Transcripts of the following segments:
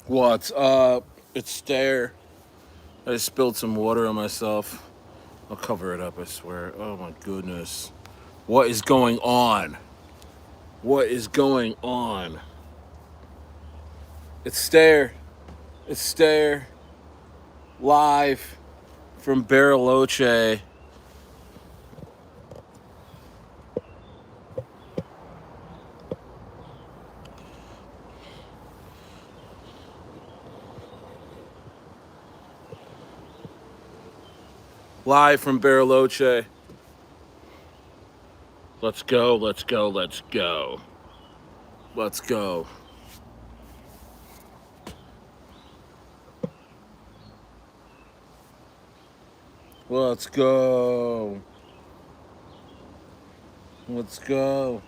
What's up? It's there. I spilled some water on myself. I'll cover it up, I swear. Oh my goodness. What is going on? What is going on? It's Stare. It's Stare. Live from Bariloche. Live from Bariloche. Let's go, let's go, let's go. Let's go. Let's go. Let's go.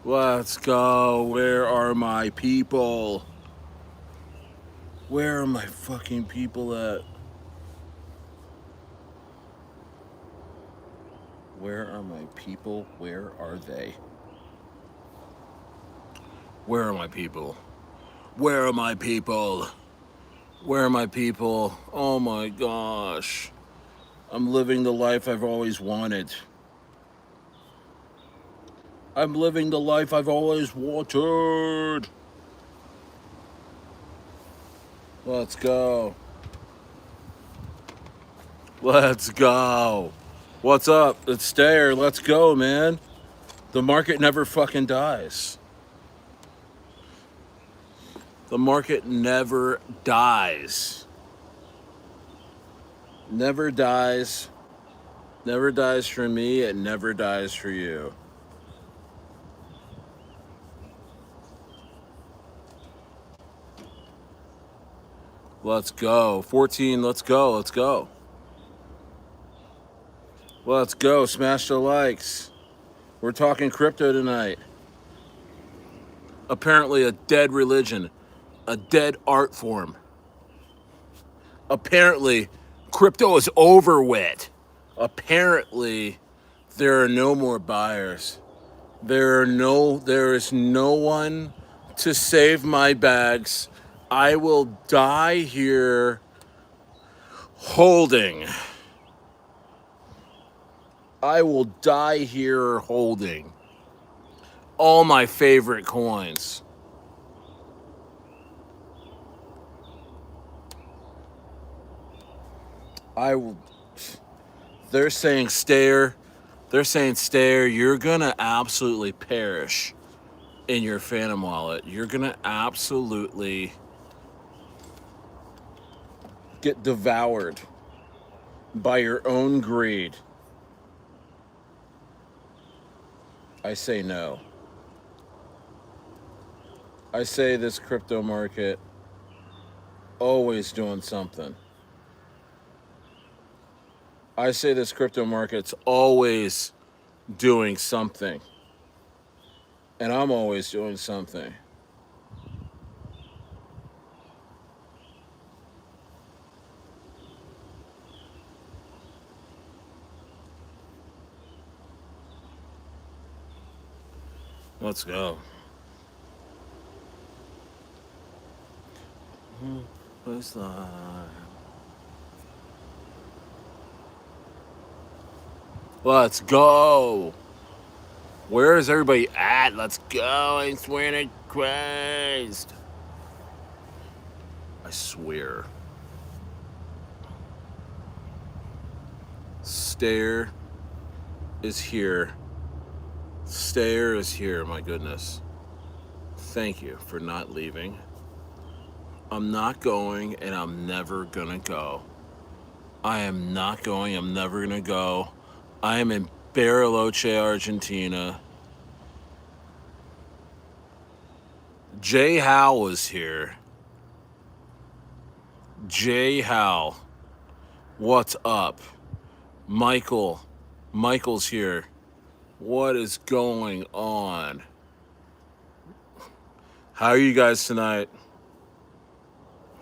Let's go. Where are my people? Where are my fucking people at? Where are my people? Where are they? Where are my people? Where are my people? Where are my people? Oh my gosh. I'm living the life I've always wanted. I'm living the life I've always wanted. Let's go. Let's go. What's up? It's Stair. Let's go, man. The market never fucking dies. The market never dies. Never dies. Never dies for me. It never dies for you. Let's go. 14, let's go. Let's go. Let's go. Smash the likes. We're talking crypto tonight. Apparently, a dead religion, a dead art form. Apparently, crypto is over with. Apparently, there are no more buyers. There is no one to save my bags. I will die here holding. I will die here holding all my favorite coins. I will. They're saying stare. They're saying stare. You're gonna absolutely perish in your Phantom wallet. You're gonna absolutely get devoured by your own greed. I say no. I say this crypto market always doing something. I say this crypto market's always doing something. And I'm always doing something. Let's go. What's that? Let's go. Where is everybody at? Let's go. I swear to Christ. I swear. Stare is here. Stare is here, my goodness. Thank you for not leaving. I'm not going and I'm never gonna go. I am not going, I'm never gonna go. I am in Bariloche, Argentina. Jay Howe was here. Jay Howe. What's up? Michael's here. What is going on? How are you guys tonight?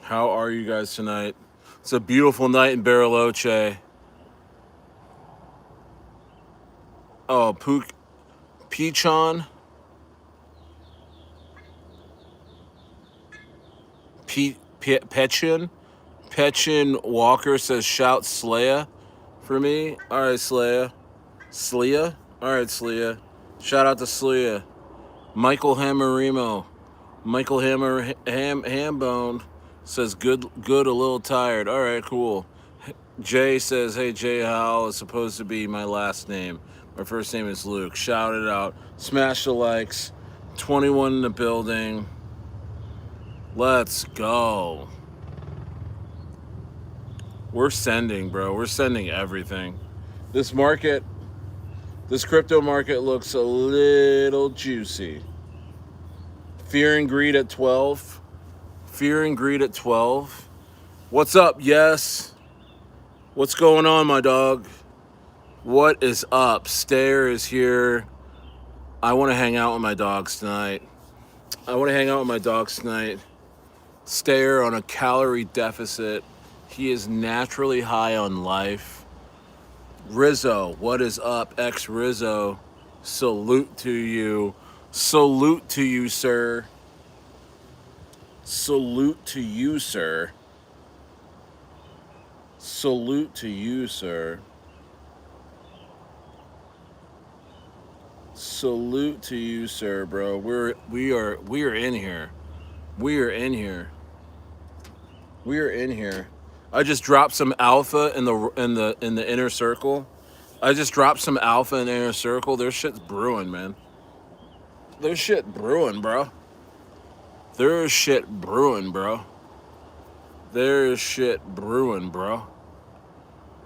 How are you guys tonight? It's a beautiful night in Bariloche. Oh, Pichon? Petchin Walker says shout Slaya for me. All right, Slaya. Slia. All right, Slia. Shout out to Slia. Michael Hammerimo. Michael Hambone says good, a little tired. All right, cool. Jay says, hey, Jay Howell is supposed to be my last name. My first name is Luke. Shout it out. Smash the likes. 21 in the building. Let's go. We're sending, bro. We're sending everything. This crypto market looks a little juicy. Fear and greed at 12. Fear and greed at 12. What's up? Yes. What's going on, my dog? What is up? Stair is here. I want to hang out with my dogs tonight. Stair on a calorie deficit. He is naturally high on life. Rizzo, what is up? Ex Rizzo, salute to you. Salute to you, sir. Salute to you, sir. Salute to you, sir. Salute to you, sir, bro. We are in here. We are in here. We are in here. I just dropped some alpha in the inner circle. There's shit's brewing, man. There's shit brewing, bro. There is shit brewing, bro. There is shit brewing, bro.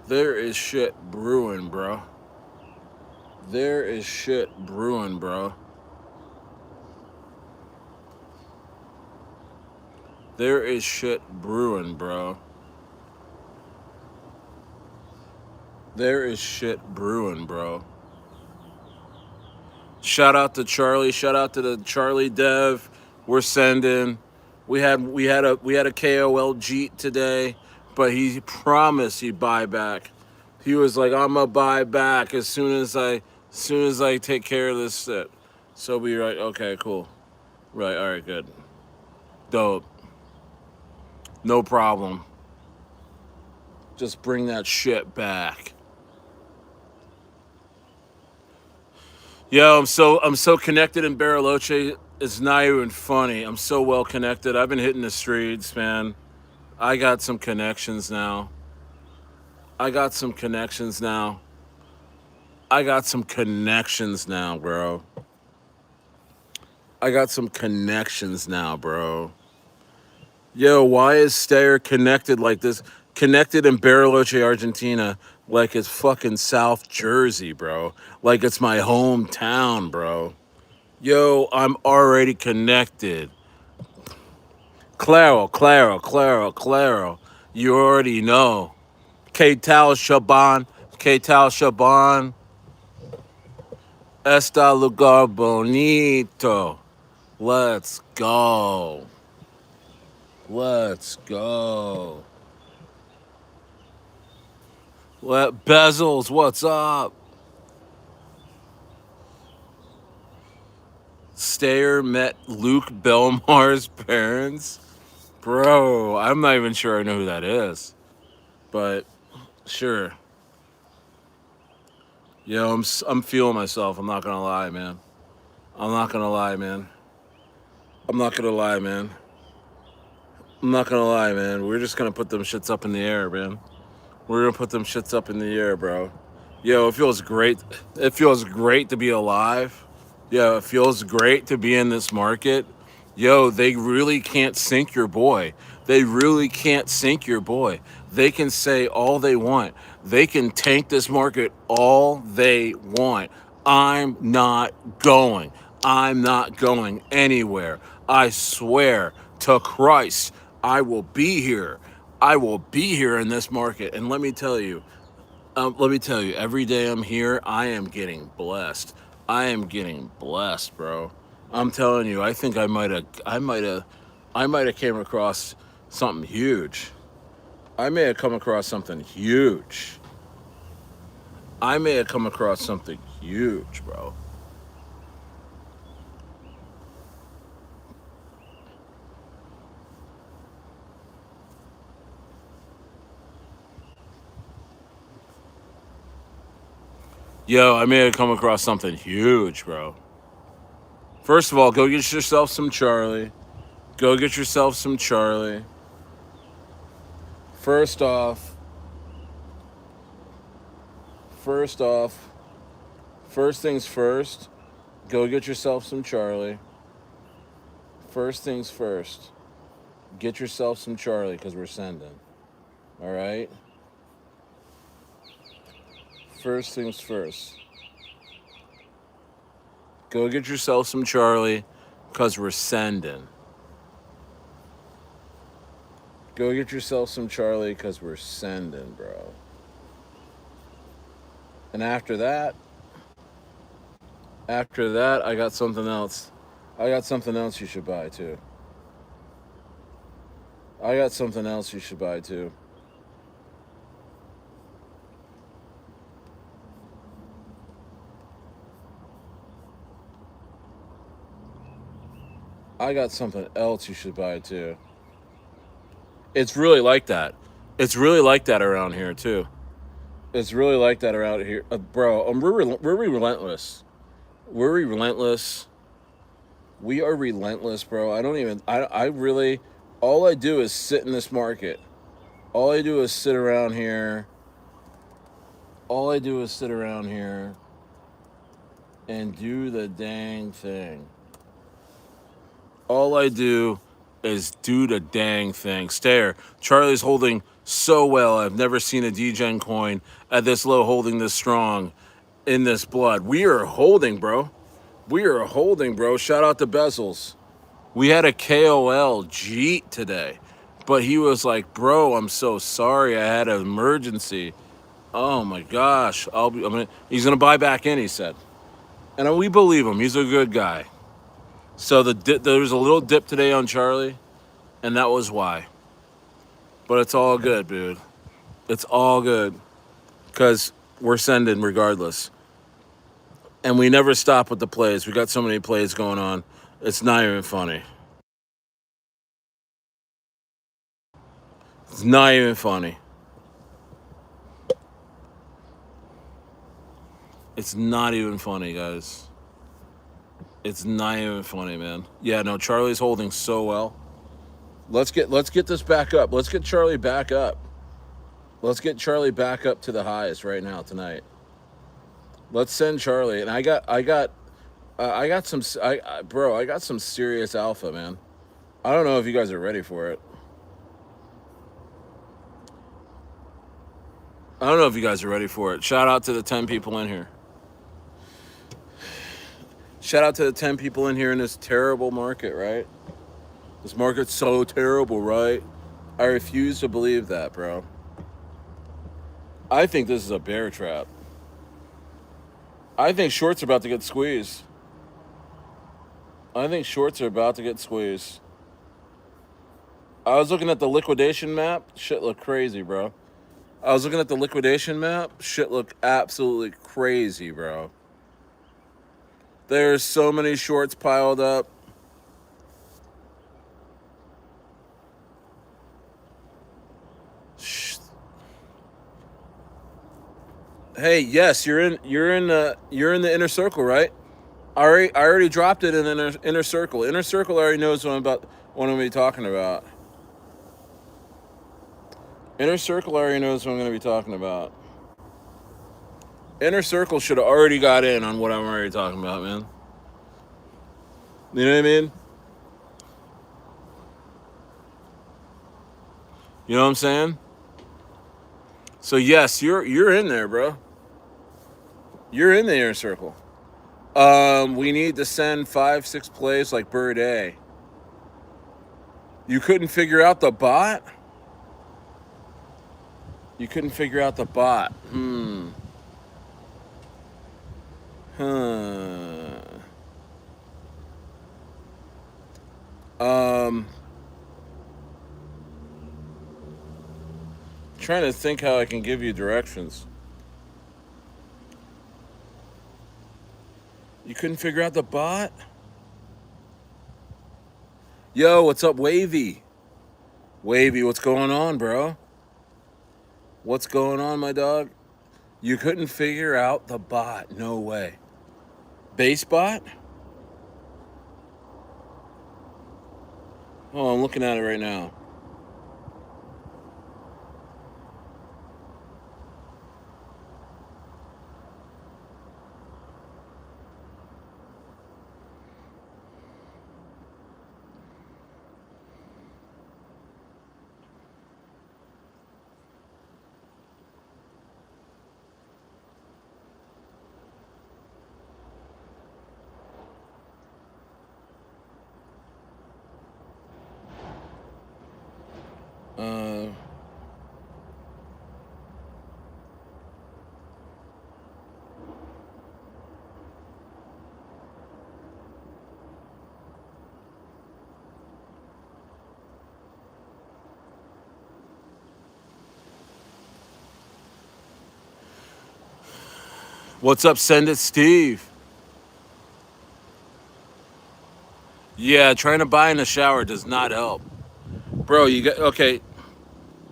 There is shit brewing, bro. There is shit brewing, bro. There is shit brewing, bro. There is shit brewing, bro. Shout out to Charlie. Shout out to the Charlie Dev. We're sending. We had a KOL Jeet today, but he promised he'd buy back. He was like, I'm gonna buy back as soon as I take care of this shit. So we were like, okay, cool. Right, all right, good. Dope. No problem. Just bring that shit back. Yo, I'm so connected in Bariloche. It's not even funny. I'm so well connected. I've been hitting the streets, man. I got some connections now. I got some connections now, bro. Yo, why is Stair connected like this? Connected in Bariloche, Argentina, like it's fucking South Jersey, bro. Like it's my hometown, bro. Yo, I'm already connected. Claro. You already know. K-Tal Shaban. Esta lugar bonito. Let's go. Bezels, what's up? Stair met Luke Belmar's parents. Bro, I'm not even sure I know who that is. But sure. Yo, I'm feeling myself. I'm not gonna lie, man. We're just gonna put them shits up in the air, man. Bro. Yo, it feels great. It feels great to be alive. Yo, it feels great to be in this market. Yo, they really can't sink your boy. They can say all they want. They can tank this market all they want. I'm not going anywhere. I swear to Christ, I will be here. In this market. And let me tell you, every day I'm here, I am getting blessed. Bro. I'm telling you, I think I might have came across something huge. I may have come across something huge, bro. Yo, I may have come across something huge, bro. First of all, go get yourself some Charlie. Go get yourself some Charlie. First off, first off, first things first, go get yourself some Charlie. First things first, get yourself some Charlie because we're sending. All right? First things first. Go get yourself some Charlie because we're sending. Go get yourself some Charlie because we're sending, bro. And after that, I got something else. I got something else you should buy too. I got something else you should buy too. I got something else you should buy too. It's really like that. It's really like that around here too. It's really like that around here, bro. We're relentless. We're relentless. We are relentless, bro. I really, all I do is sit in this market. All I do is sit around here. All I do is sit around here and do the dang thing. All I do is do the dang thing. Stare. Charlie's holding so well. I've never seen a DGen coin at this low holding this strong in this blood. We are holding, bro. We are holding, bro. Shout out to Bezels. We had a KOL Jeet today, but he was like, bro, I'm so sorry. I had an emergency. Oh my gosh. He's going to buy back in, he said. And we believe him. He's a good guy. So there was a little dip today on Charlie, and that was why. But it's all good, dude. It's all good. Because we're sending regardless. And we never stop with the plays. We got so many plays going on. It's not even funny. It's not even funny. It's not even funny, guys. It's not even funny, man. Yeah, no, Charlie's holding so well. Let's get this back up. Let's get Charlie back up. Let's get Charlie back up to the highest right now tonight. Let's send Charlie. And I got some serious alpha, man. I don't know if you guys are ready for it. I don't know if you guys are ready for it. Shout out to the 10 people in here. Shout out to the 10 people in here in this terrible market, right? This market's so terrible, right? I refuse to believe that, bro. I think this is a bear trap. I think shorts are about to get squeezed. I was looking at the liquidation map. Shit looked crazy, bro. Shit looked absolutely crazy, bro. There's so many shorts piled up. Hey, yes, you're in the inner circle, right? I already dropped it in the inner circle. Inner circle already knows what I'm going to be talking about. Inner circle already knows what I'm going to be talking about. Inner circle should have already got in on what I'm already talking about, man. You know what I mean? You know what I'm saying? So yes, you're in there, bro. You're in the inner circle. We need to send 5-6 plays like Bird A. You couldn't figure out the bot? You couldn't figure out the bot. Trying to think how I can give you directions. You couldn't figure out the bot? Yo, what's up, Wavy? Wavy, what's going on, bro? What's going on, my dog? You couldn't figure out the bot. No way. Base bot? Oh, I'm looking at it right now. Uh, what's up? Send it, Steve. Yeah, trying to buy in the shower does not help, bro. You got okay,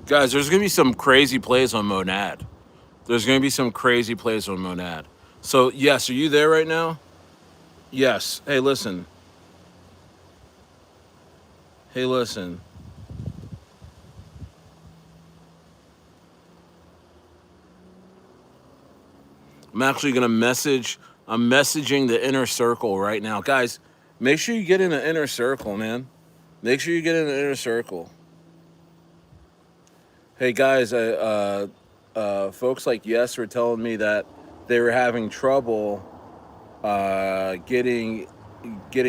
guys. There's gonna be some crazy plays on Monad. There's gonna be some crazy plays on Monad. So yes, are you there right now? Yes. Hey, listen. Hey, listen. I'm actually gonna message. I'm messaging the inner circle right now, guys. Make sure you get in the inner circle, man. Make sure you get in the inner circle. Hey, guys. Folks like Yes were telling me that they were having trouble getting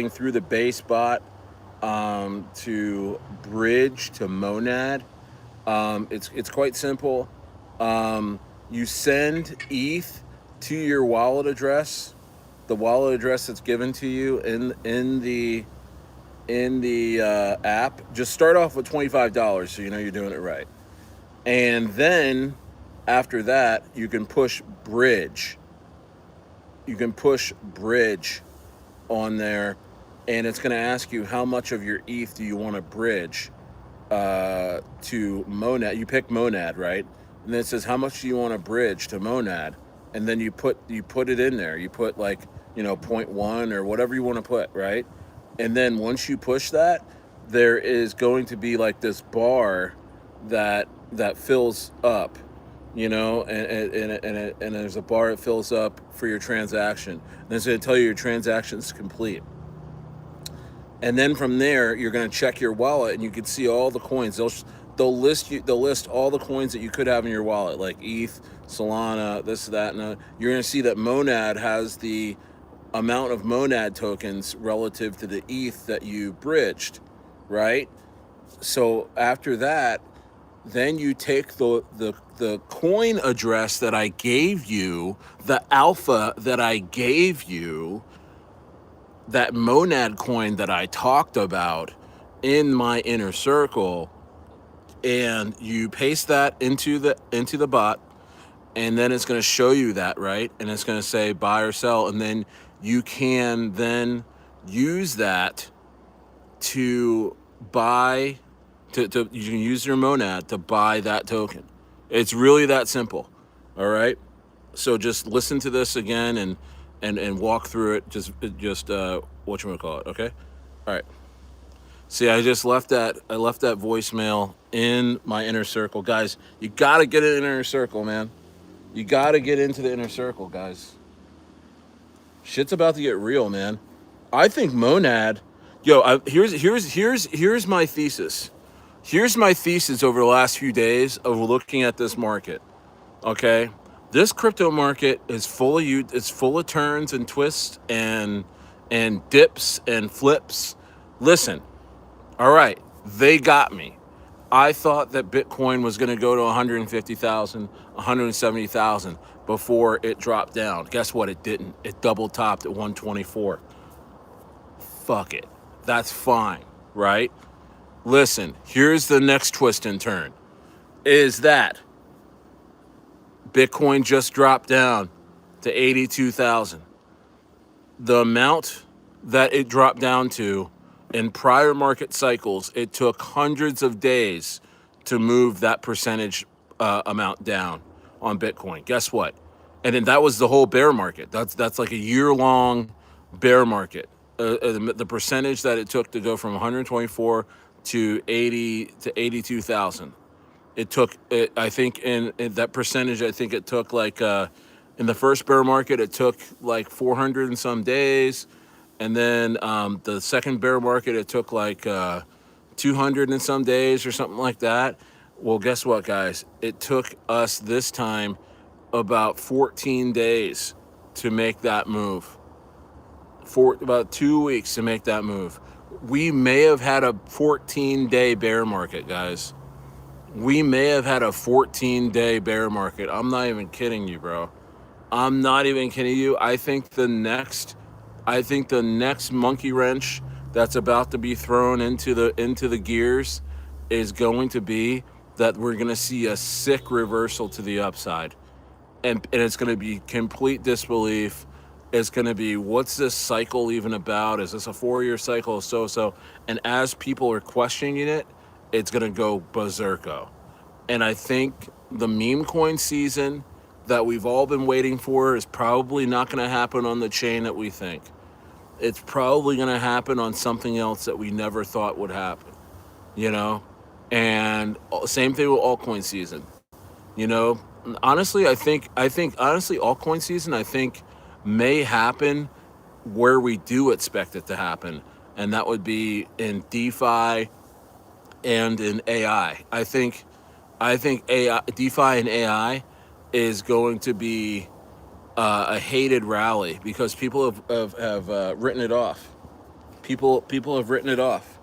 through the base bot to bridge to Monad. It's quite simple. You send ETH to your wallet address, the wallet address that's given to you in the app. Just start off with $25, so you know you're doing it right. And then after that, you can push bridge. You can push bridge on there, and it's going to ask you how much of your ETH do you want to bridge to Monad. You pick Monad, right? And then it says how much do you want to bridge to Monad, and then you put it in there. You put like point 0.1 or whatever you want to put, right? And then once you push that, there is going to be like this bar that fills up, and there's a bar that fills up for your transaction. And it's going to tell you your transaction's complete. And then from there, you're going to check your wallet, and you can see all the coins. They'll list all the coins that you could have in your wallet, like ETH, Solana, this, that, and you're going to see that Monad has the amount of Monad tokens relative to the ETH that you bridged, right? So after that, then you take the coin address that I gave you, the alpha that I gave you, that Monad coin that I talked about in my inner circle, and you paste that into the bot, and then it's going to show you that, right? And it's going to say buy or sell, and then you can then use that to buy to you can use your Monad to buy that token. It's really that simple. All right. So just listen to this again and walk through it. Just what you want to call it. Okay. All right. See, I left that voicemail in my inner circle, guys. You gotta get in the inner circle, man. You gotta get into the inner circle, guys. Shit's about to get real, man. I think Monad. Here's my thesis. Here's my thesis over the last few days of looking at this market. Okay, this crypto market is full of it's full of turns and twists and dips and flips. Listen, all right, they got me. I thought that Bitcoin was going to go to 150,000, 170,000 before it dropped down. Guess what? It didn't. It double topped at 124. Fuck it. That's fine, right? Listen, here's the next twist and turn. Is that Bitcoin just dropped down to 82,000. The amount that it dropped down to in prior market cycles, it took hundreds of days to move that percentage amount down on Bitcoin. Guess what? And then that was the whole bear market. That's like a year long bear market. The percentage that it took to go from 124 to 80 to 82,000. It took it, I think in that percentage, I think it took like in the first bear market it took like 400 and some days, and then the second bear market it took like 200 and some days or something like that. Well, guess what, guys? It took us this time about 14 days to make that move. For about 2 weeks to make that move. We may have had a 14-day bear market, guys. We may have had a 14-day bear market. I'm not even kidding you, bro. I'm not even kidding you. I think the next monkey wrench that's about to be thrown into the gears is going to be that we're going to see a sick reversal to the upside. And it's going to be complete disbelief. It's going to be, what's this cycle even about? Is this a 4-year cycle? So. And as people are questioning it, it's going to go berserko. And I think the meme coin season that we've all been waiting for is probably not going to happen on the chain that we think. It's probably going to happen on something else that we never thought would happen, you know? And same thing with altcoin season. You know, honestly altcoin season I think may happen where we do expect it to happen, and that would be in DeFi and in AI. I think AI, DeFi and AI is going to be a hated rally because people have written it off. People have written it off.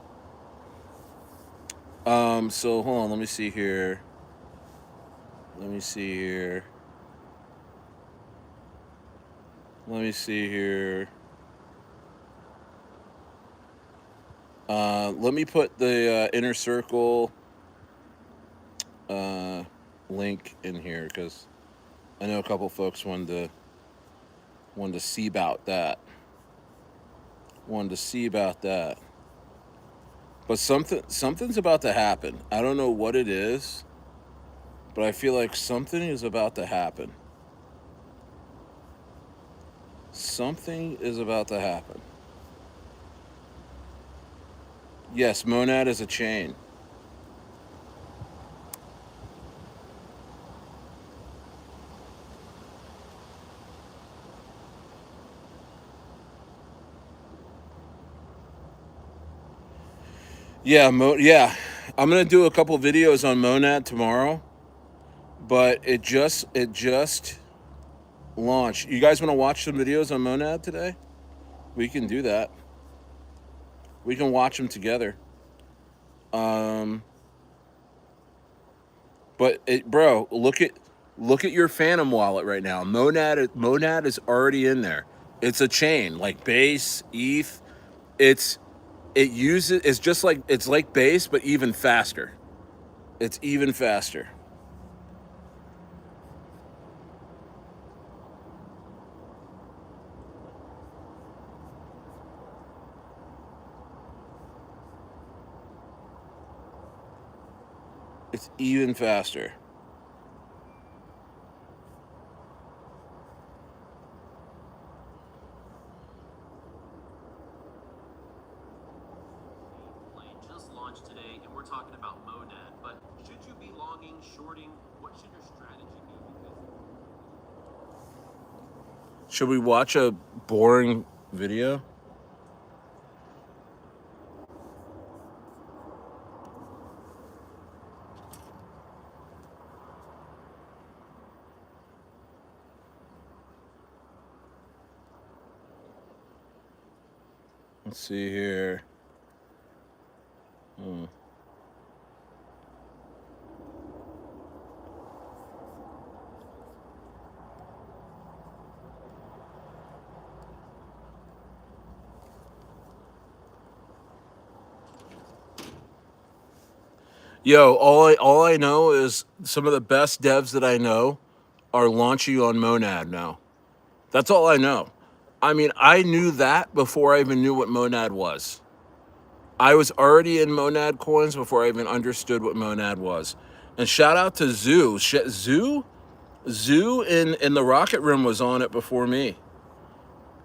So hold on, let me see here. Let me see here. Let me see here. Let me put the inner circle link in here because I know a couple folks wanted to see about that. Wanted to see about that. But something's about to happen. I don't know what it is, but I feel like something is about to happen. Something is about to happen. Yes, Monad is a chain. Yeah. I'm gonna do a couple videos on Monad tomorrow, but it just launched. You guys want to watch some videos on Monad today? We can do that. We can watch them together. Um, bro, look at your Phantom wallet right now. Monad is already in there. It's a chain like Base, ETH. It's it's just like it's like Base but even faster. It's even faster. It's even faster. Plane just launched today, and we're talking about Monad. But should you be longing, shorting? What should your strategy be? Should we watch a boring video? Let's see here. Hmm. Yo, all I know is some of the best devs that I know are launching on Monad now. That's all I know. I mean, I knew that before I even knew what Monad was. I was already in Monad coins before I even understood what Monad was. And shout out to Zoo. Zoo Zoo in the Rocket Room was on it before me.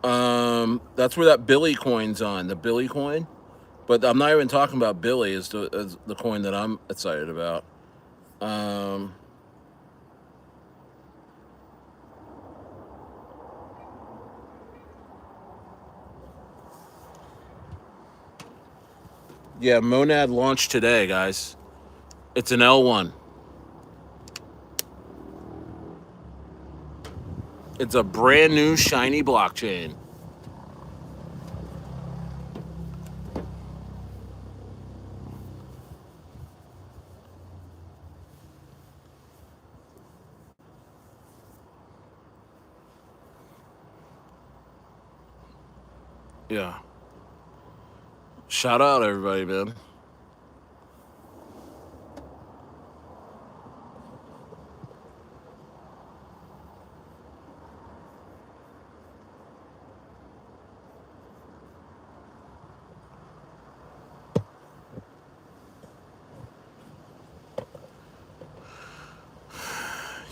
That's where that Billy coin's on, the Billy coin. But I'm not even talking about Billy as the coin that I'm excited about. Um, yeah, Monad launched today, guys. It's an L1. It's a brand new shiny blockchain. Yeah. Shout out everybody, man.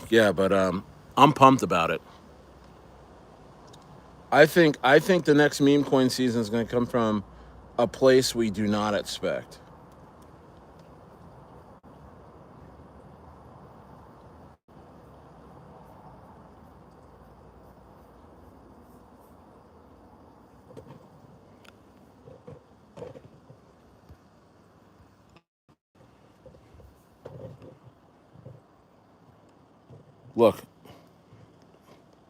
Yeah, but I'm pumped about it. I think the next meme coin season is going to come from a place we do not expect. Look,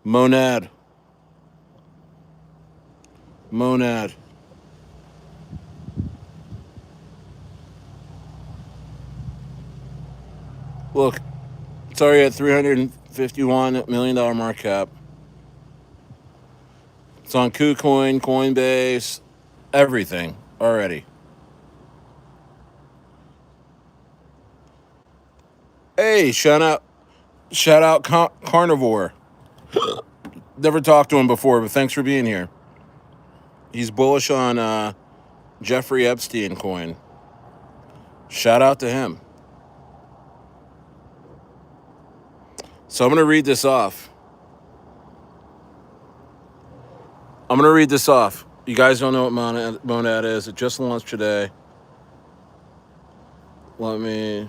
Monad, Monad. Look, it's already at $351 million market cap. It's on KuCoin, Coinbase, everything already. Hey, shout out Carnivore. Never talked to him before, but thanks for being here. He's bullish on Jeffrey Epstein coin. Shout out to him. So I'm gonna read this off. I'm gonna read this off. You guys don't know what Monad is. It just launched today. Let me.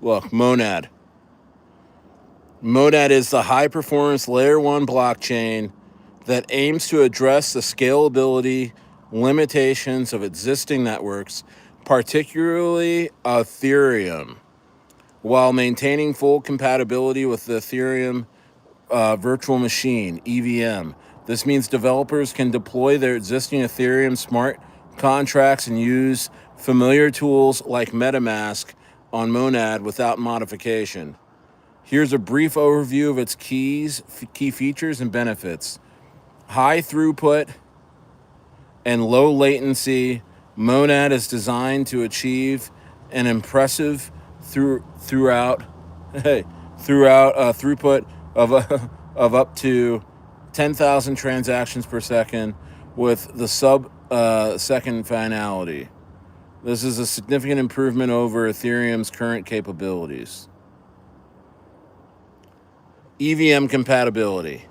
Look, Monad. Monad is the high performance layer 1 blockchain that aims to address the scalability limitations of existing networks, particularly Ethereum, while maintaining full compatibility with the Ethereum virtual machine, EVM. This means developers can deploy their existing Ethereum smart contracts and use familiar tools like MetaMask on Monad without modification. Here's a brief overview of its key features and benefits. High throughput and low latency, Monad is designed to achieve an impressive throughout throughput of of up to 10,000 transactions per second with the sub second finality. This is a significant improvement over Ethereum's current capabilities. EVM compatibility.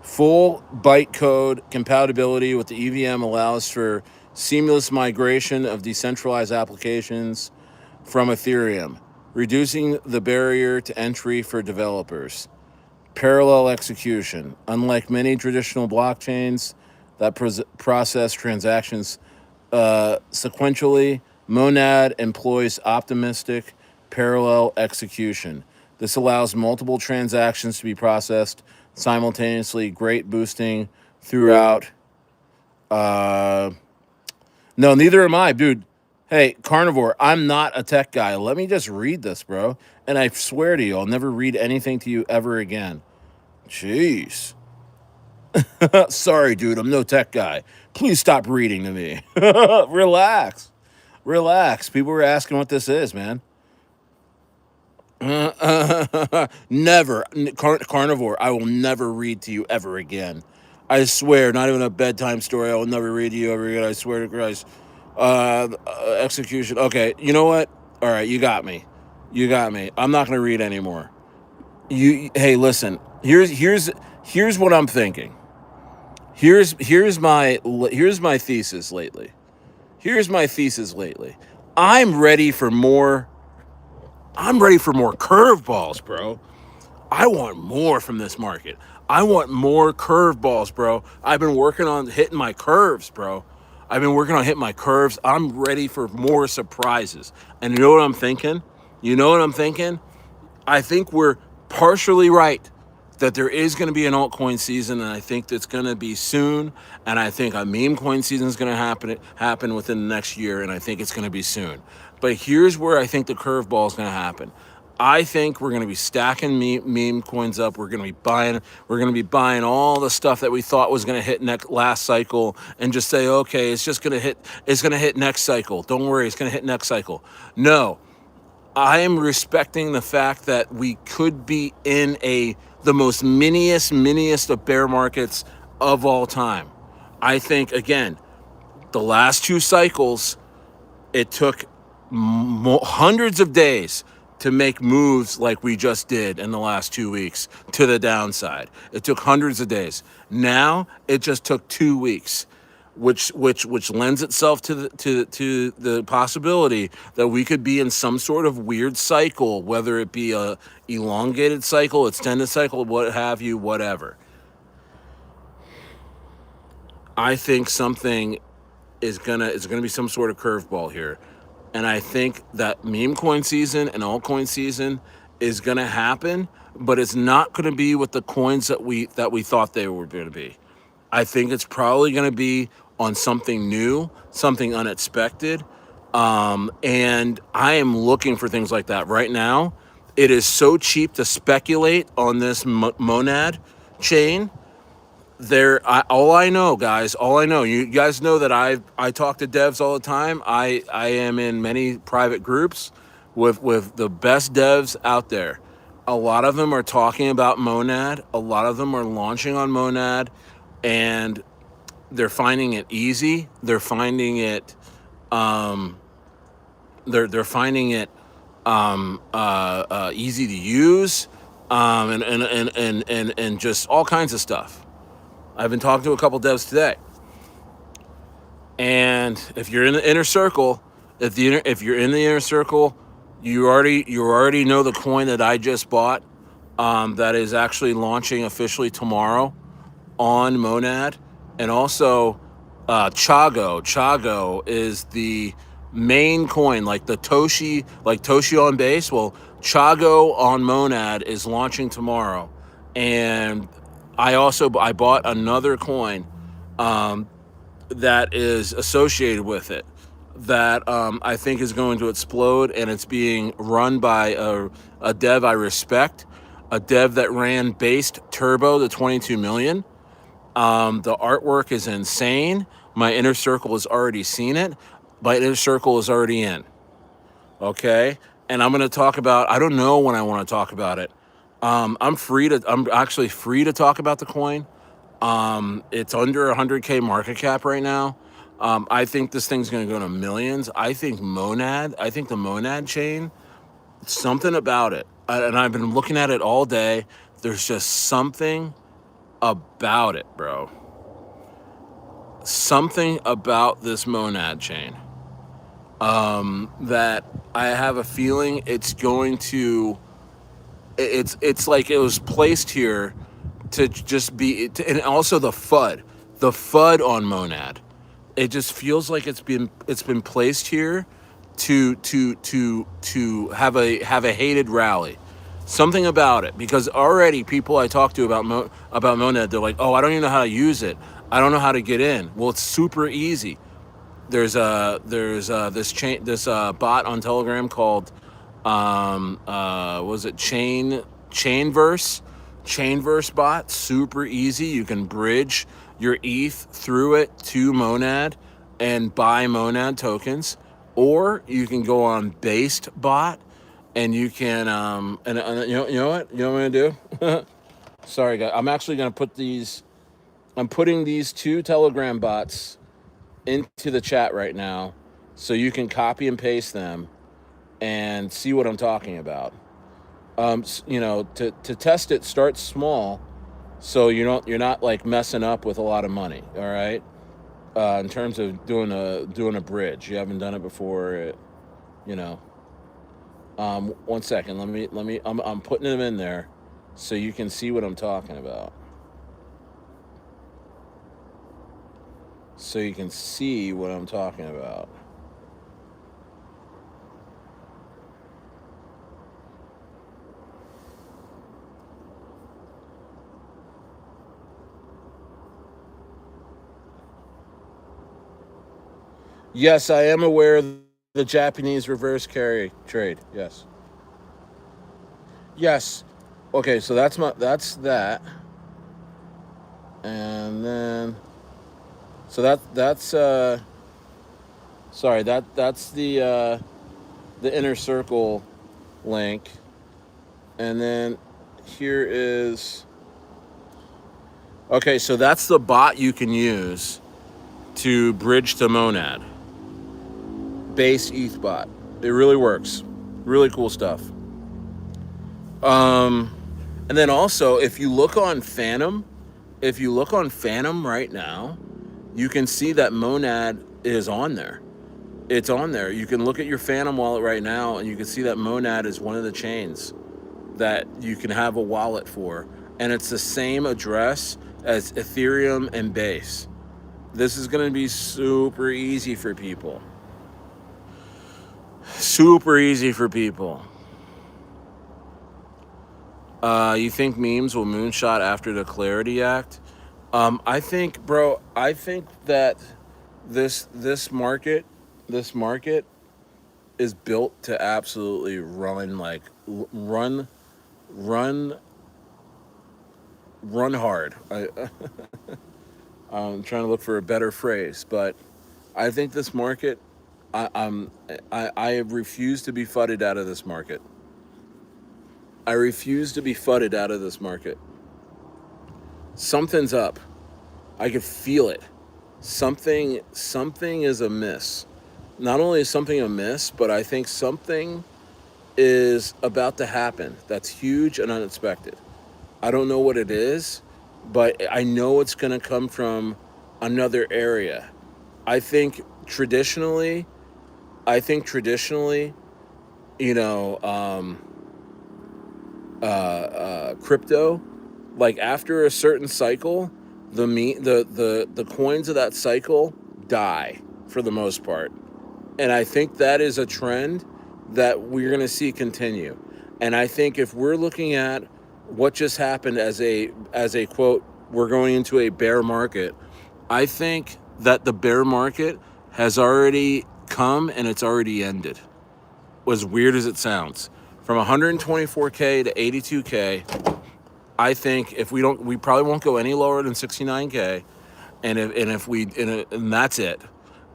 Full bytecode compatibility with the EVM allows for seamless migration of decentralized applications from Ethereum, reducing the barrier to entry for developers. Parallel execution. Unlike many traditional blockchains that process transactions sequentially, Monad employs optimistic parallel execution. This allows multiple transactions to be processed simultaneously, great boosting throughout. Uh, no, neither am I, dude. Hey, Carnivore, I'm not a tech guy. Let me just read this, bro. And I swear to you, I'll never read anything to you ever again. Jeez. Sorry, dude, I'm no tech guy. Please stop reading to me. Relax. Relax. People were asking what this is, man. Never. Carnivore, I will never read to you ever again. I swear, not even a bedtime story. I will never read to you ever again. I swear to Christ. Execution. Okay, you know what? All right, you got me. You got me. I'm not gonna read anymore. Hey, listen. Here's what I'm thinking. Here's my thesis lately. Here's my thesis lately. I'm ready for more. I'm ready for more curveballs, bro. I want more from this market. I want more curveballs, bro. I've been working on hitting my curves, bro. I've been working on hitting my curves. I'm ready for more surprises. And you know what I'm thinking? You know what I'm thinking? I think we're partially right that there is going to be an altcoin season, and I think that's going to be soon. And I think a meme coin season is going to happen within the next year, and I think it's going to be soon. But here's where I think the curveball is going to happen. I think we're going to be stacking meme coins up. We're going to be buying. We're going to be buying all the stuff that we thought was going to hit last cycle, and just say, okay, it's just going to hit. It's going to hit next cycle. Don't worry, it's going to hit next cycle. No, I am respecting the fact that we could be in the most miniest of bear markets of all time. I think, again, the last two cycles, it took hundreds of days to make moves like we just did in the last 2 weeks to the downside. It took hundreds of days. Now it just took 2 weeks, which lends itself to the possibility that we could be in some sort of weird cycle, whether it be a elongated cycle, extended cycle, what have you, whatever. I think something is gonna be some sort of curveball here, and I think that meme coin season and altcoin season is gonna happen, but it's not gonna be with the coins that we thought they were gonna be. I think it's probably gonna be on something new, something unexpected, and I am looking for things like that right now. It is so cheap to speculate on this monad chain. All I know, guys, all I know, you guys know that I talk to devs all the time. I am in many private groups with the best devs out there. A lot of them are talking about monad. A lot of them are launching on monad, and they're finding it easy. They're finding it they're finding it easy to use, and just all kinds of stuff. I've been talking to a couple devs today, and if you're in the inner circle, if you're in the inner circle, you already know the coin that I just bought, that is actually launching officially tomorrow on Monad, and also Chago. Chago is the main coin, like the Toshi, like Toshi on base. Well, Chago on Monad is launching tomorrow, and I bought another coin that is associated with it that I think is going to explode, and it's being run by a dev I respect, a dev that ran based Turbo to 22 million. The artwork is insane. My inner circle has already seen it. My inner circle is already in. Okay, and I'm going to talk about. I don't know when I want to talk about it. I'm actually free to talk about the coin. It's under 100K market cap right now. I think this thing's going to go to millions. I think the Monad chain, something about it. And I've been looking at it all day. There's just something about it, bro. Something about this Monad chain that I have a feeling it's going to. It's like it was placed here to just be, and also the FUD on Monad. It just feels like it's been placed here to have a hated rally. Something about it, because already people I talk to about Monad, they're like, oh, I don't even know how to use it. I don't know how to get in. Well, it's super easy. There's this bot on Telegram called was it Chainverse bot. Super easy. You can bridge your ETH through it to Monad and buy Monad tokens, or you can go on Based bot and you can you know what I'm gonna do. Sorry guys, I'm actually gonna put these I'm putting these two Telegram bots into the chat right now so you can copy and paste them and see what I'm talking about. To test it, start small so you're not like messing up with a lot of money. All right. In terms of doing a bridge, you haven't done it before. You know. 1 second. I'm putting them in there so you can see what I'm talking about. So you can see what I'm talking about. Yes, I am aware of the Japanese reverse carry trade. Yes. Yes. Okay, so that's that. And then so that's sorry, that's the inner circle link. And then here is okay, so that's the bot you can use to bridge to Monad. Base ETH bot. It really works. Really cool stuff. And then also, if you look on Phantom right now, you can see that Monad is on there. It's on there. You can look at your Phantom wallet right now, and you can see that Monad is one of the chains that you can have a wallet for, and it's the same address as Ethereum and Base. This is going to be super easy for people. Super easy for people. You think memes will moonshot after the Clarity Act? I think, bro. I think that this market, this market, is built to absolutely run like run run hard. I'm trying to look for a better phrase, but I think this market. I refuse to be fudded out of this market. I refuse to be fudded out of this market. Something's up. I could feel it. Something is amiss. Not only is something amiss, but I think something is about to happen that's huge and unexpected. I don't know what it is, but I know it's going to come from another area. I think traditionally, I think traditionally, you know, crypto, like after a certain cycle, the coins of that cycle die for the most part, and I think that is a trend that we're going to see continue. And I think if we're looking at what just happened as a quote, we're going into a bear market. I think that the bear market has already come and it's already ended. As weird as it sounds, from 124K to 82K, I think if we probably won't go any lower than 69K, and that's it.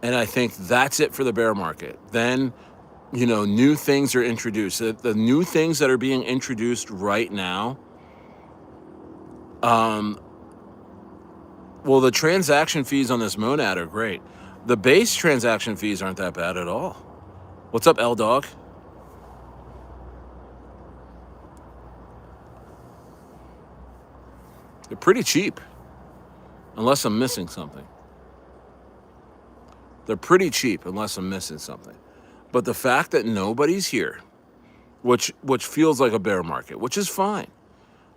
And I think that's it for the bear market. Then, new things are introduced. The new things that are being introduced right now, well, the transaction fees on this Monad are great. The base transaction fees aren't that bad at all. What's up, L Dog? They're pretty cheap, unless I'm missing something. They're pretty cheap unless I'm missing something. But the fact that nobody's here, which feels like a bear market, which is fine.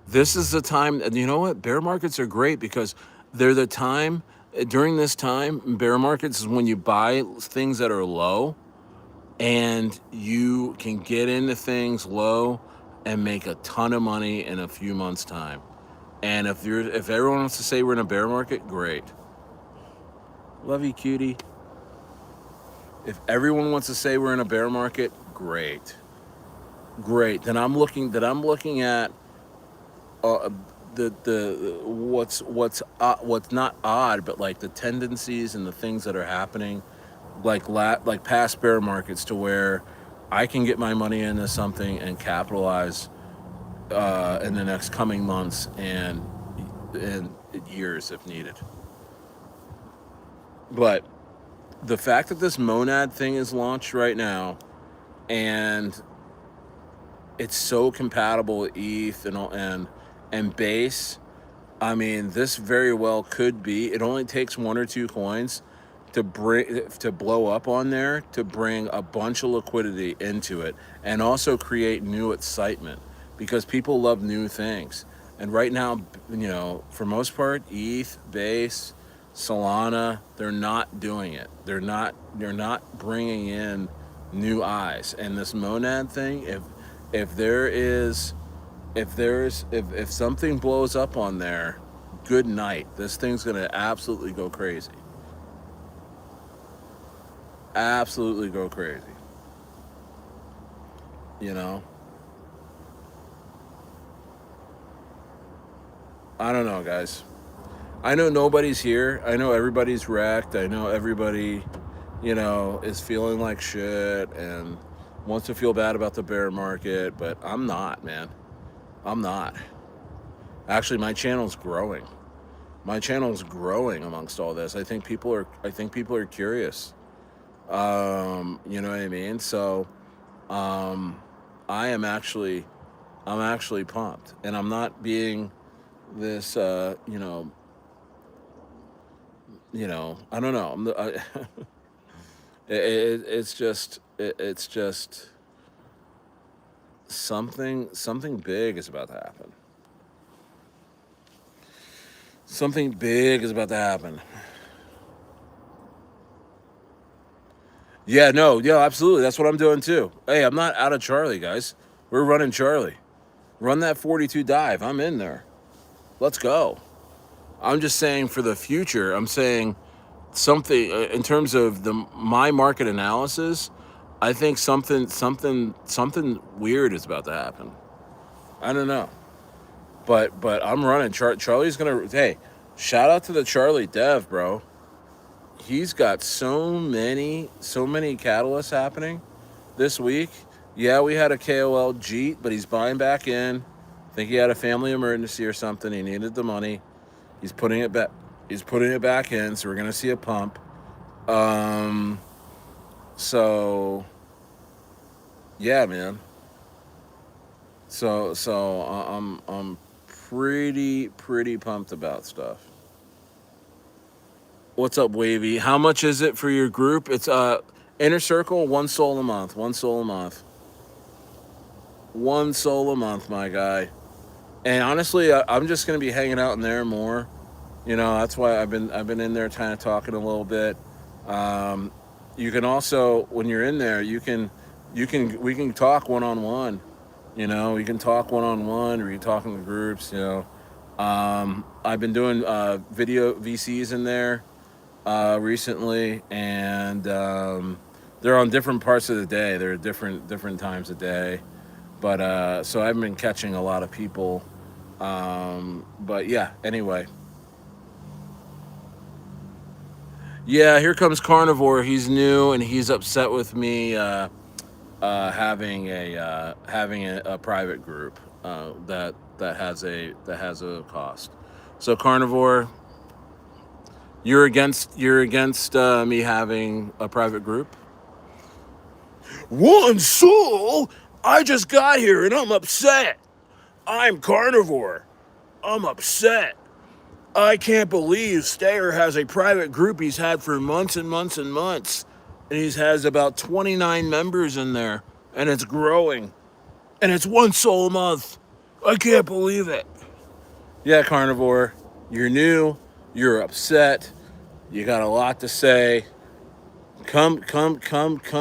This is the time, and you know what? Bear markets are great because they're the time, during this time, bear markets is when you buy things that are low and you can get into things low and make a ton of money in a few months' time. And if everyone wants to say we're in a bear market, great. Love you, cutie. If everyone wants to say we're in a bear market, great. Then I'm looking at the what's not odd, but like the tendencies and the things that are happening, like past bear markets, to where I can get my money into something and capitalize in the next coming months, and years if needed. But the fact that this monad thing is launched right now, and it's so compatible with ETH and base. I mean, this very well could be. It only takes one or two coins to blow up on there to bring a bunch of liquidity into it and also create new excitement because people love new things. And right now, for most part, ETH, base, Solana, they're not doing it. They're not bringing in new eyes. And this monad thing, if there is if something blows up on there, good night. This thing's gonna absolutely go crazy. Absolutely go crazy. You know? I don't know, guys. I know nobody's here. I know everybody's wrecked. I know everybody, is feeling like shit and wants to feel bad about the bear market, but I'm not, man. I'm not. Actually, my channel's growing. My channel's growing amongst all this. I think people are curious. You know what I mean? So, um, I am actually, I'm actually pumped, and I'm not being this, I don't know. It's just something big is about to happen. Something big is about to happen. Yeah, no, yeah, absolutely. That's what I'm doing too. Hey, I'm not out of Charlie, guys. We're running Charlie. Run that 42 dive. I'm in there. Let's go. I'm just saying for the future. I'm saying something in terms of the my market analysis. I think something weird is about to happen. I don't know, but I'm running. Charlie's gonna. Hey, shout out to the Charlie dev, bro. He's got so many catalysts happening this week. Yeah, we had a KOL Jeet, but he's buying back in. I think he had a family emergency or something. He needed the money. He's putting it back. He's putting it back in. So we're gonna see a pump. Um. So yeah, man. I'm pretty pumped about stuff. What's up, Wavy? How much is it for your group? It's inner circle, one soul a month. One soul a month. One soul a month, my guy. And honestly, I'm just gonna be hanging out in there more. That's why I've been in there kind of talking a little bit. Um, you can also, when you're in there, we can talk one on one. We can talk one on one, or you can talk in the groups. I've been doing video VCs in there recently, and they're on different parts of the day. They're different times of day, but so I've been catching a lot of people. But yeah, anyway. Yeah, here comes Carnivore. He's new and he's upset with me having a private group that has a cost. So Carnivore, you're against me having a private group. One soul. I just got here and I'm upset. I'm Carnivore. I'm upset. I can't believe Stayer has a private group he's had for months and months and months. And he has about 29 members in there. And it's growing. And it's one soul a month. I can't believe it. Yeah, Carnivore. You're new. You're upset. You got a lot to say. Come,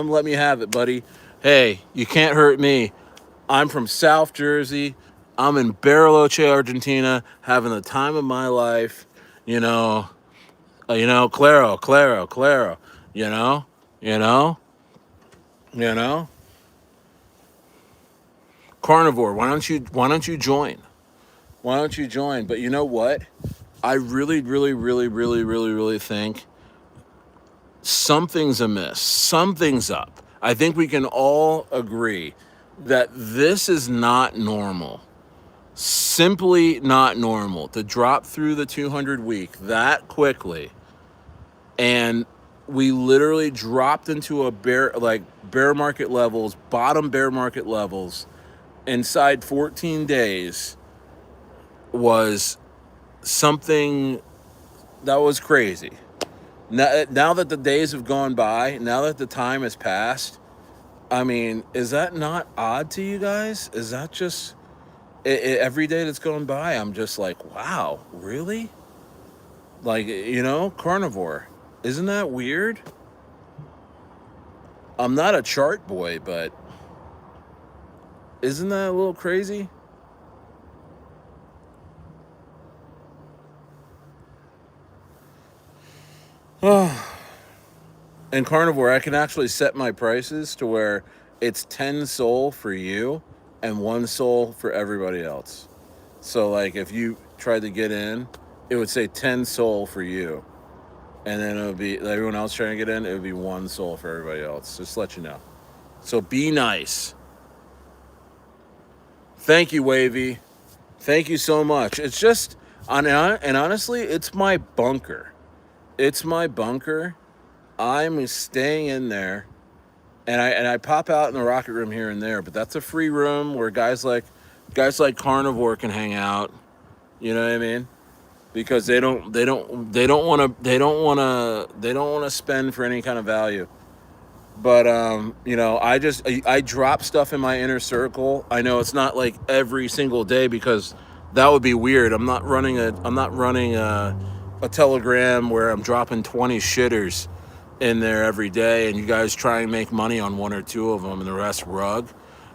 let me have it, buddy. Hey, you can't hurt me. I'm from South Jersey. I'm in Bariloche, Argentina, having the time of my life. You know, Claro. You know, you know, you know. Carnivore. Why don't you join? Why don't you join? But you know what? I really, really, really, really, really, really think something's amiss. Something's up. I think we can all agree that this is not normal. Simply not normal to drop through the 200 week that quickly. And we literally dropped into a bear market levels, bottom bear market levels inside 14 days was something that was crazy. Now that the days have gone by, now that the time has passed, I mean, is that not odd to you guys? Is that just every day that's going by? I'm just like, wow, really? Like, carnivore. Isn't that weird? I'm not a chart boy, but isn't that a little crazy? In carnivore, I can actually set my prices to where it's 10 sol for you and 1 sol for everybody else. So, like, if you tried to get in, it would say 10 sol for you. And then it would be everyone else trying to get in, it would be 1 sol for everybody else. Just to let you know. So be nice. Thank you, Wavy. Thank you so much. It's just, and honestly, it's my bunker. It's my bunker. I'm staying in there, and I pop out in the rocket room here and there, but that's a free room where guys like Carnivore can hang out. You know what I mean? Because they don't want to spend for any kind of value. But I drop stuff in my inner circle. I know it's not like every single day because that would be weird. I'm not running a Telegram where I'm dropping 20 shitters in there every day and you guys try and make money on 1 or 2 of them and the rest rug.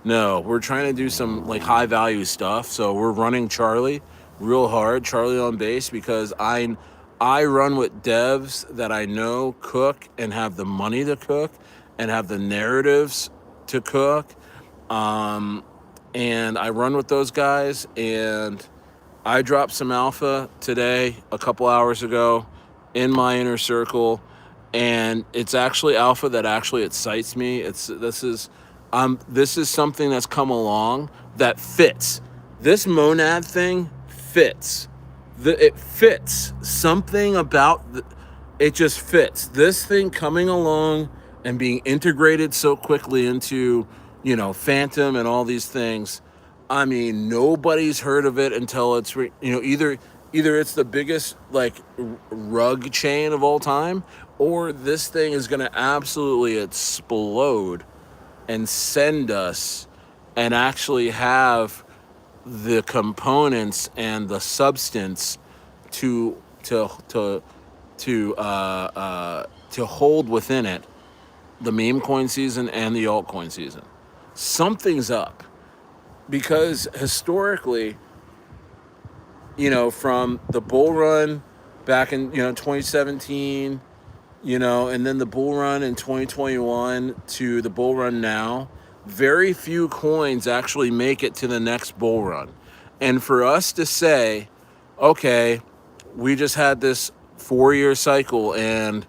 No, we're trying to do some like high value stuff. So we're running Charlie real hard, Charlie on base, because I run with devs that I know cook and have the money to cook and have the narratives to cook. And I run with those guys, and I dropped some alpha today, a couple hours ago, in my inner circle, and it's actually alpha that actually excites me. This is something that's come along that fits. This monad thing fits. It fits. Something about it just fits. This thing coming along and being integrated so quickly into, Phantom and all these things. I mean, nobody's heard of it until it's either it's the biggest like rug chain of all time, or this thing is going to absolutely explode and send us and actually have the components and the substance to hold within it the meme coin season and the altcoin season. Something's up because historically, from the bull run back in 2017, and then the bull run in 2021 to the bull run now, very few coins actually make it to the next bull run. And for us to say, okay, we just had this 4-year cycle and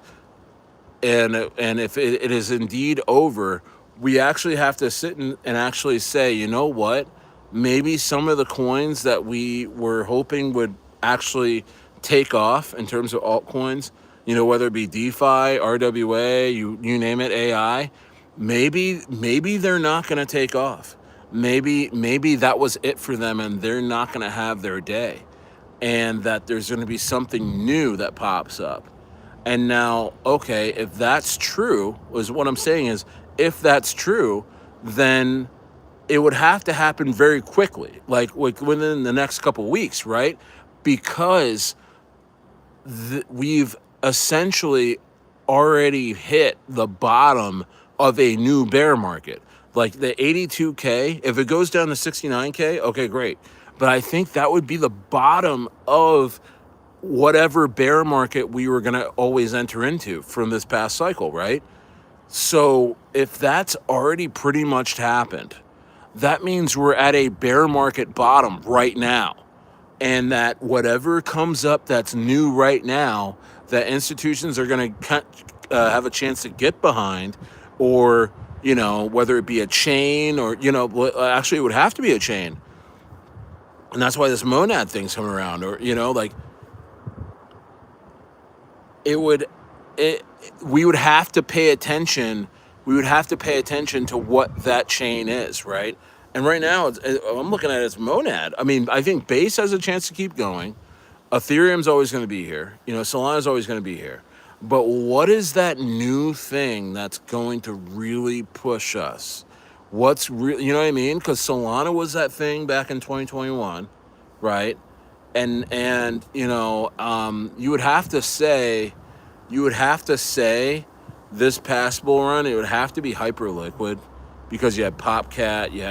if it is indeed over, we actually have to sit and actually say, you know what? Maybe some of the coins that we were hoping would actually take off in terms of altcoins, whether it be DeFi, RWA, you name it, AI, maybe they're not going to take off. Maybe that was it for them and they're not going to have their day, and that there's going to be something new that pops up. And now, okay, if that's true, is what I'm saying is, if that's true, then it would have to happen very quickly, like within the next couple weeks, right? Because we've essentially already hit the bottom of a new bear market. Like the 82K, if it goes down to 69K, okay, great. But I think that would be the bottom of whatever bear market we were going to always enter into from this past cycle, right? So if that's already pretty much happened, that means we're at a bear market bottom right now. And that whatever comes up that's new right now, that institutions are going to have a chance to get behind, or, whether it be a chain or, actually it would have to be a chain. And that's why this monad thing's coming around. Or, like, it would it we would have to pay attention. We would have to pay attention to what that chain is, right? And right now, I'm looking at it as monad. I mean, I think base has a chance to keep going. Ethereum's always going to be here. Solana's always going to be here. But what is that new thing that's going to really push us? What's real? You know what I mean? Because Solana was that thing back in 2021, right? And you would have to say, this past bull run, it would have to be hyper liquid, because you had Popcat, you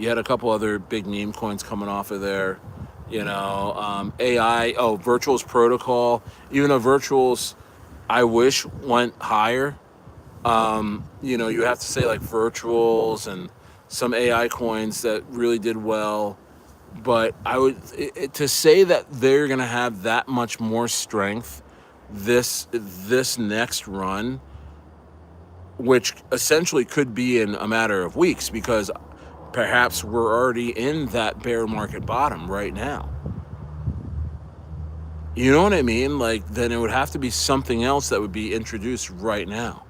had a couple other big meme coins coming off of there. AI, Virtuals Protocol, even though Virtuals, I wish, went higher. You have to say, like, Virtuals and some AI coins that really did well. But to say that they're going to have that much more strength this next run, which essentially could be in a matter of weeks, because perhaps we're already in that bear market bottom right now. You know what I mean? Like, then it would have to be something else that would be introduced right now.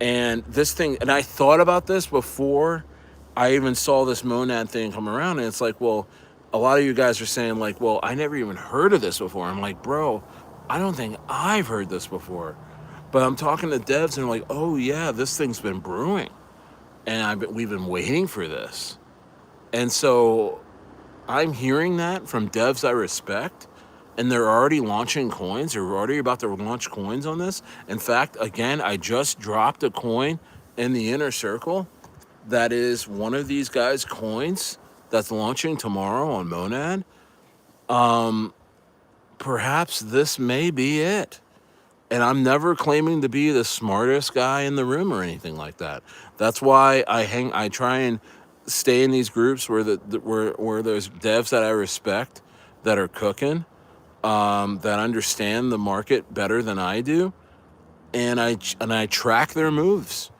And this thing, and I thought about this before I even saw this monad thing come around, and it's like, well, a lot of you guys are saying, like, well, I never even heard of this before. I'm like, bro, I don't think I've heard this before. But I'm talking to devs, and they're like, oh yeah, this thing's been brewing, and we've been waiting for this. And so I'm hearing that from devs I respect, and they're already launching coins. They're already about to launch coins on this. In fact, again, I just dropped a coin in the inner circle that is one of these guys' coins that's launching tomorrow on Monad. Perhaps this may be it. And I'm never claiming to be the smartest guy in the room or anything like that. That's why I try and stay in these groups where where there's devs that I respect, that are cooking, that understand the market better than I do, and I track their moves.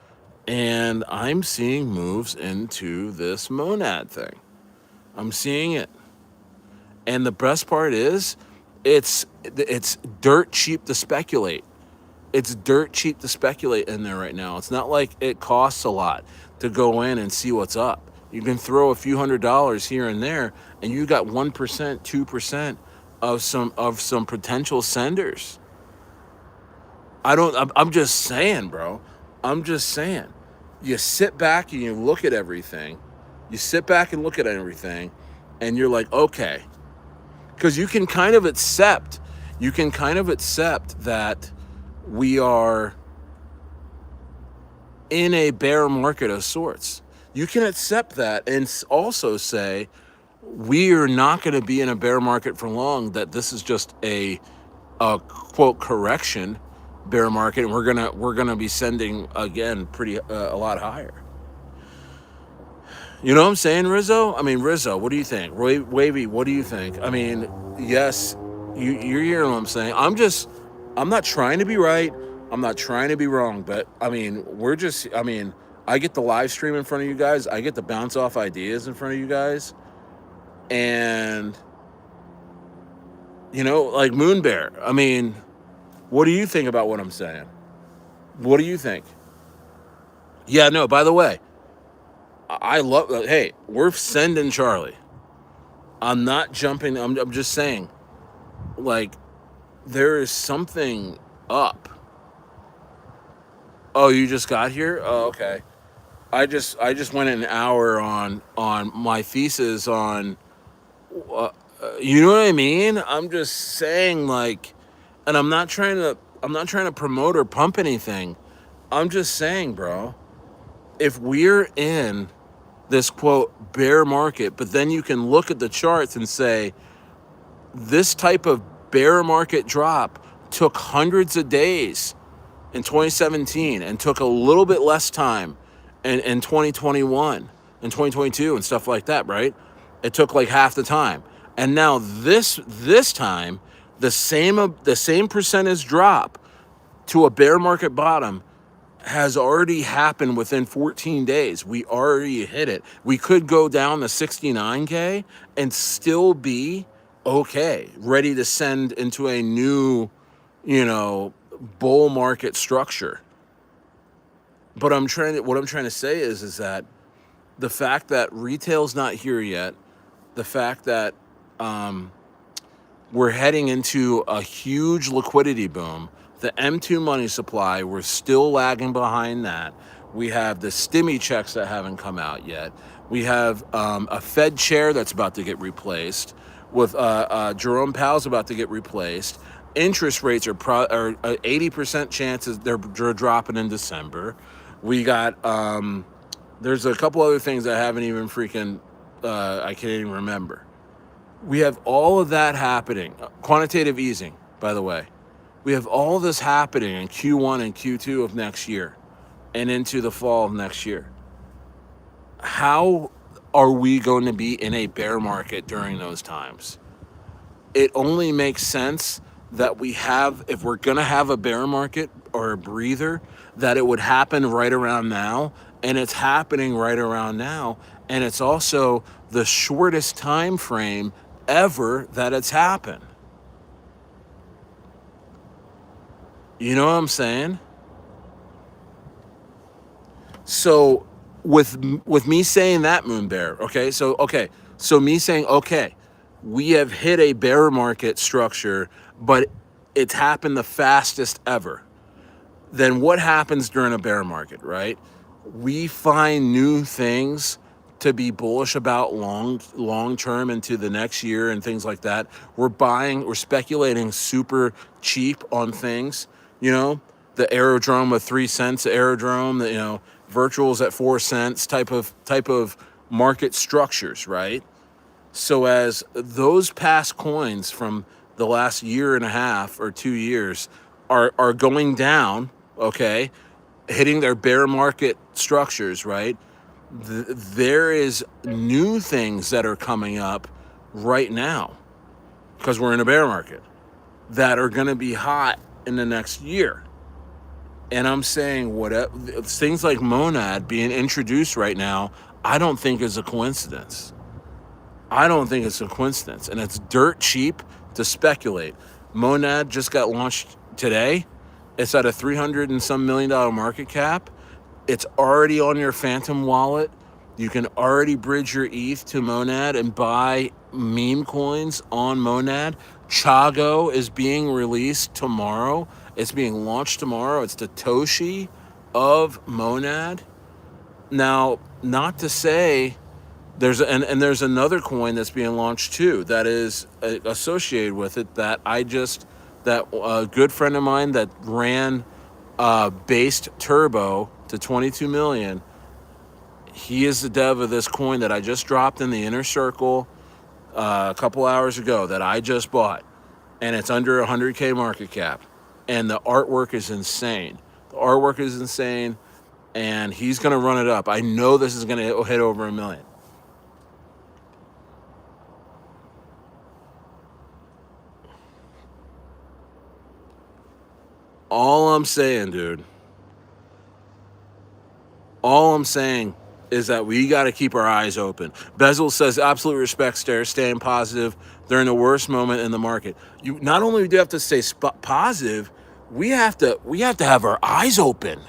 And I'm seeing moves into this monad thing. I'm seeing it. And the best part is, it's dirt cheap to speculate. It's dirt cheap to speculate in there right now. It's not like it costs a lot to go in and see what's up. You can throw a few $100s here and there, and you got 1%, 2% of some potential senders. I'm just saying, bro. I'm just saying. You sit back and you look at everything. And you're like, okay. Because you can kind of accept that we are in a bear market of sorts. You can accept that and also say, we are not going to be in a bear market for long, that this is just a quote correction bear market, and we're gonna be sending again pretty a lot higher. You know what I'm saying, Rizzo? I mean, Rizzo, what do you think? Wavy, what do you think? I mean, yes, you're hearing what I'm saying. I'm not trying to be right. I'm not trying to be wrong, but I mean, I get the live stream in front of you guys. I get to bounce off ideas in front of you guys. And, like Moon Bear, I mean, what do you think about what I'm saying? What do you think? Yeah, no, by the way, I love, hey, we're sending Charlie. I'm not jumping. I'm just saying, like, there is something up. Oh, you just got here? Oh, okay. I just went an hour on my thesis on, you know what I mean? I'm just saying, like, and I'm not trying to promote or pump anything. I'm just saying, bro, if we're in this quote bear market, but then you can look at the charts and say, this type of bear market drop took hundreds of days in 2017 and took a little bit less time in 2021 and 2022 and stuff like that, right? It took like half the time. And now this time, the same percentage drop to a bear market bottom has already happened within 14 days. We already hit it. We could go down to 69K and still be okay, ready to send into a new, bull market structure. But what I'm trying to say is that the fact that retail's not here yet, the fact that we're heading into a huge liquidity boom. The M2 money supply, we're still lagging behind that. We have the stimmy checks that haven't come out yet. We have a Fed chair that's about to get replaced. With Jerome Powell's about to get replaced. Interest rates are 80% chances they're dropping in December. We got there's a couple other things that I haven't even I can't even remember. We have all of that happening. Quantitative easing, by the way. We have all this happening in Q1 and Q2 of next year and into the fall of next year. How are we going to be in a bear market during those times? It only makes sense that if we're going to have a bear market or a breather, that it would happen right around now. And it's happening right around now. And it's also the shortest time frame ever that it's happened. You know what I'm saying? So with me saying that, Moon Bear, so me saying, we have hit a bear market structure, but it's happened the fastest ever. Then what happens during a bear market, right? We find new things to be bullish about long term into the next year and things like that. We're speculating super cheap on things, the aerodrome of 3 cents aerodrome, virtuals at 4 cents type of market structures, right? So as those past coins from the last year and a half or 2 years are going down, hitting their bear market structures, right? There is new things that are coming up right now because we're in a bear market that are going to be hot in the next year. And I'm saying things like Monad being introduced right now, I don't think is a coincidence. I don't think it's a coincidence. And it's dirt cheap to speculate. Monad just got launched today. It's at a $300 and some million market cap. It's already on your Phantom wallet. You can already bridge your ETH to Monad and buy meme coins on Monad. Chago is being released tomorrow. It's being launched tomorrow. It's the Toshi of Monad. Now, not to say there's another coin that's being launched too that is associated with it that a good friend of mine that ran based Turbo to 22 million. He is the dev of this coin that I just dropped in the inner circle a couple hours ago that I just bought, and it's under 100K market cap, and the artwork is insane. And he's going to run it up. I know this is going to hit over 1 million. All I'm saying, dude, is that we got to keep our eyes open. Bezel says, absolute respect, staying positive during the worst moment in the market. You not only do you have to stay positive, we have to have our eyes open.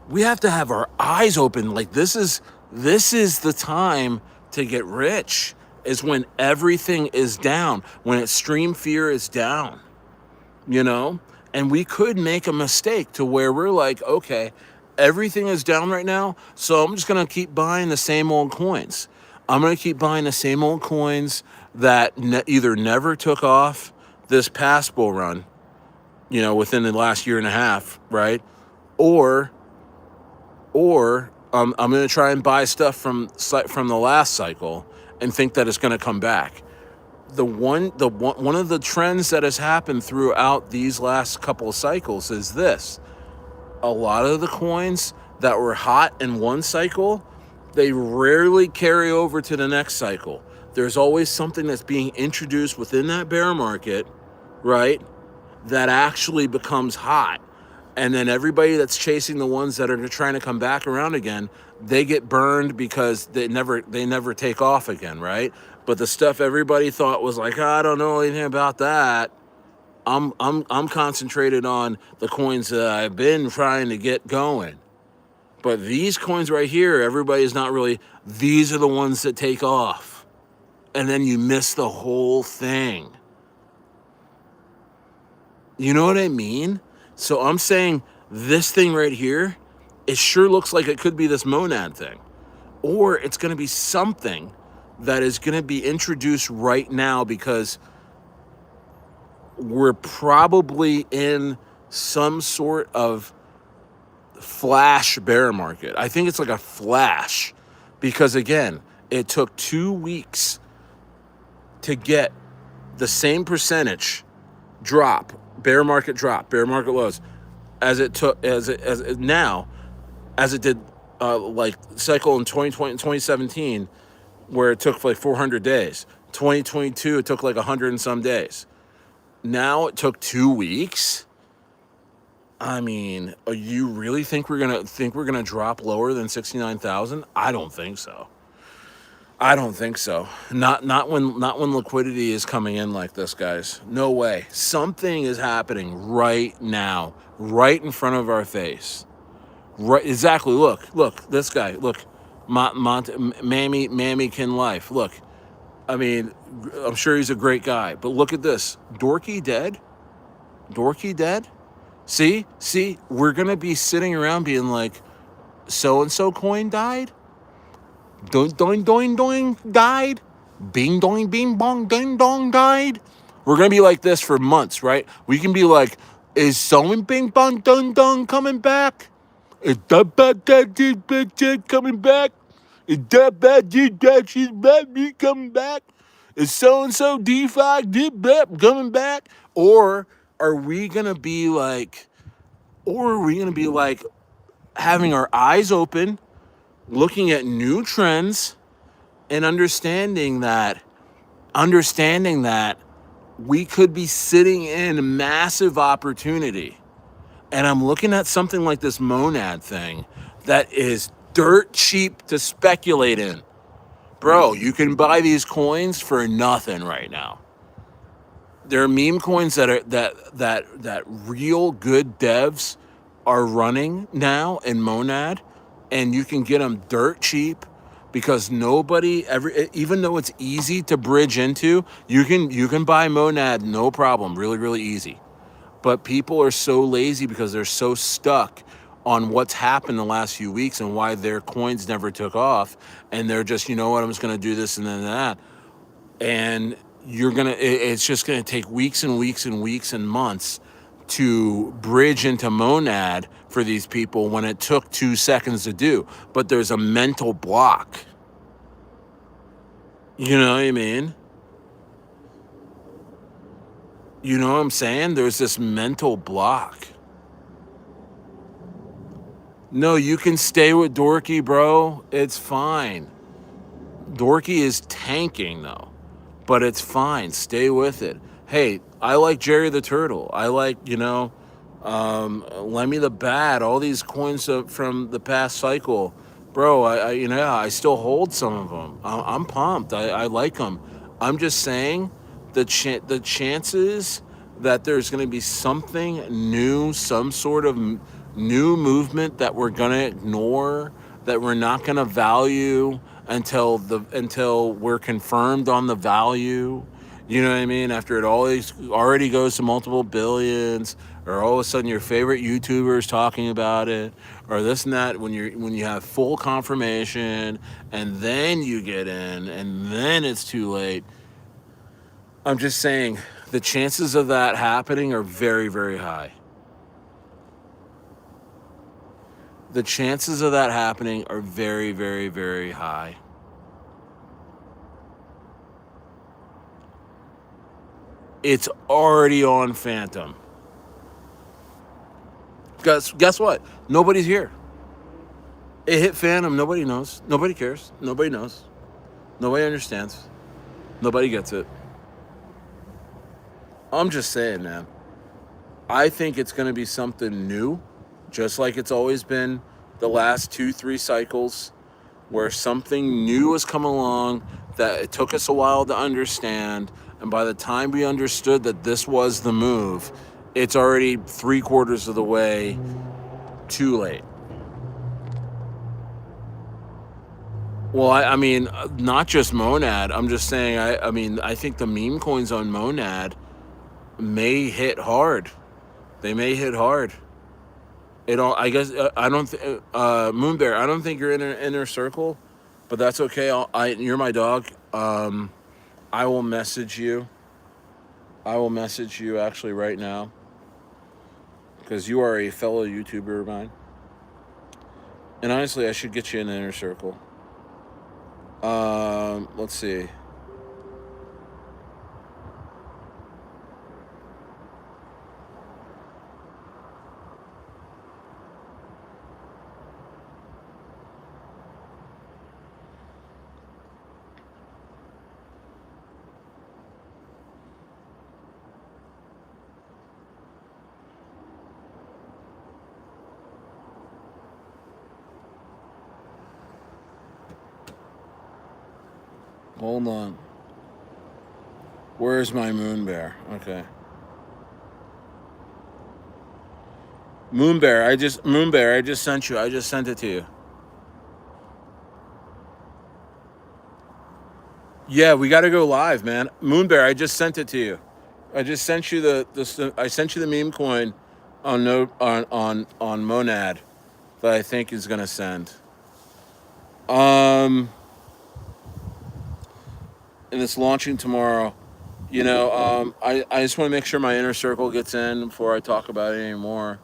We have to have our eyes open. Like this is the time to get rich. Is when everything is down, when extreme fear is down, and we could make a mistake to where we're like, okay, everything is down right now, so I'm just going to keep buying the same old coins. I'm going to keep buying the same old coins that either never took off this past bull run, within the last year and a half, right? Or I'm going to try and buy stuff from the last cycle and think that it's going to come back. One of the trends that has happened throughout these last couple of cycles is this. A lot of the coins that were hot in one cycle, they rarely carry over to the next cycle. There's always something that's being introduced within that bear market, right, that actually becomes hot. And then everybody that's chasing the ones that are trying to come back around again, they get burned because they never take off again, right? But the stuff everybody thought was like, oh, I don't know anything about that. I'm concentrated on the coins that I've been trying to get going. But these coins right here, everybody's not really, these are the ones that take off. And then you miss the whole thing. You know what I mean? So I'm saying this thing right here, it sure looks like it could be this monad thing. Or it's going to be something that is going to be introduced right now because we're probably in some sort of flash bear market. I think it's like a flash because, again, it took 2 weeks to get the same percentage drop, bear market lows, as it took as it now as it did like cycle in 2020 and 2017 where it took like 400 days. 2022 it took like 100 and some days. Now it took 2 weeks. I mean, you really think we're gonna drop lower than 69,000? I don't think so. Not when liquidity is coming in like this, guys. No way. Something is happening right now, right in front of our face. Right, exactly. Look, this guy. Look, Mammy Kin Life. Look, I mean, I'm sure he's a great guy, but look at this. Dorky dead. See, we're gonna be sitting around being like, so and so coin died. Doing, died. Bing, doing, bing, bong, ding, dong, died. We're going to be like this for months, right? We can be like, is someone bing, bong, dong, dong coming back? Is that bad that coming back? Is that bad that she's bad me coming back? Is so-and-so DeFi did that coming back? Or are we going to be like, having our eyes open, looking at new trends and understanding that we could be sitting in massive opportunity. And I'm looking at something like this monad thing that is dirt cheap to speculate in. Bro, you can buy these coins for nothing right now. There are meme coins that real good devs are running now in monad, and you can get them dirt cheap because nobody ever, even though it's easy to bridge into, you can buy monad no problem, really easy. But people are so lazy because they're so stuck on what's happened the last few weeks and why their coins never took off, and they're just, you know what, I'm just going to do this and then that, and it's just gonna take weeks and months to bridge into monad for these people when it took 2 seconds to do. But there's a mental block. You know what I mean? You know what I'm saying? There's this mental block. No, you can stay with Dorky, bro. It's fine. Dorky is tanking though. But it's fine. Stay with it. Hey, I like Jerry the Turtle. I like, Lemmy the Bat. All these coins from the past cycle, bro. I still hold some of them. I'm pumped. I like them. I'm just saying, the chances that there's going to be something new, some sort of new movement that we're going to ignore, that we're not going to value until we're confirmed on the value. You know what I mean? After it already goes to multiple billions, or all of a sudden your favorite YouTuber is talking about it, or this and that, when you have full confirmation and then you get in and then it's too late. I'm just saying the chances of that happening are very, very high. The chances of that happening are very, very, very high. It's already on Phantom. Guess what? Nobody's here. It hit Phantom. Nobody knows. Nobody cares. Nobody knows. Nobody understands. Nobody gets it. I'm just saying, man. I think it's going to be something new, just like it's always been the last 2, 3 cycles, where something new has come along that it took us a while to understand. And by the time we understood that this was the move, it's already 3/4 of the way too late. Well, I mean, not just Monad. I'm just saying, I mean, I think the meme coins on Monad may hit hard. They may hit hard. It all, I guess, I don't, Moon Bear, I don't think you're in an inner circle, but that's okay. You're my dog. I will message you. I will message you actually right now because you are a fellow YouTuber of mine. And honestly, I should get you in an inner circle. Let's see. Hold on. Where's my Moon Bear? Okay. Moon Bear, I just sent you. I just sent it to you. Yeah, we got to go live, man. Moon Bear, I just sent it to you. I just sent you I sent you the meme coin on no on Monad that I think is gonna send. Um, and it's launching tomorrow. I just want to make sure my inner circle gets in before I talk about it anymore.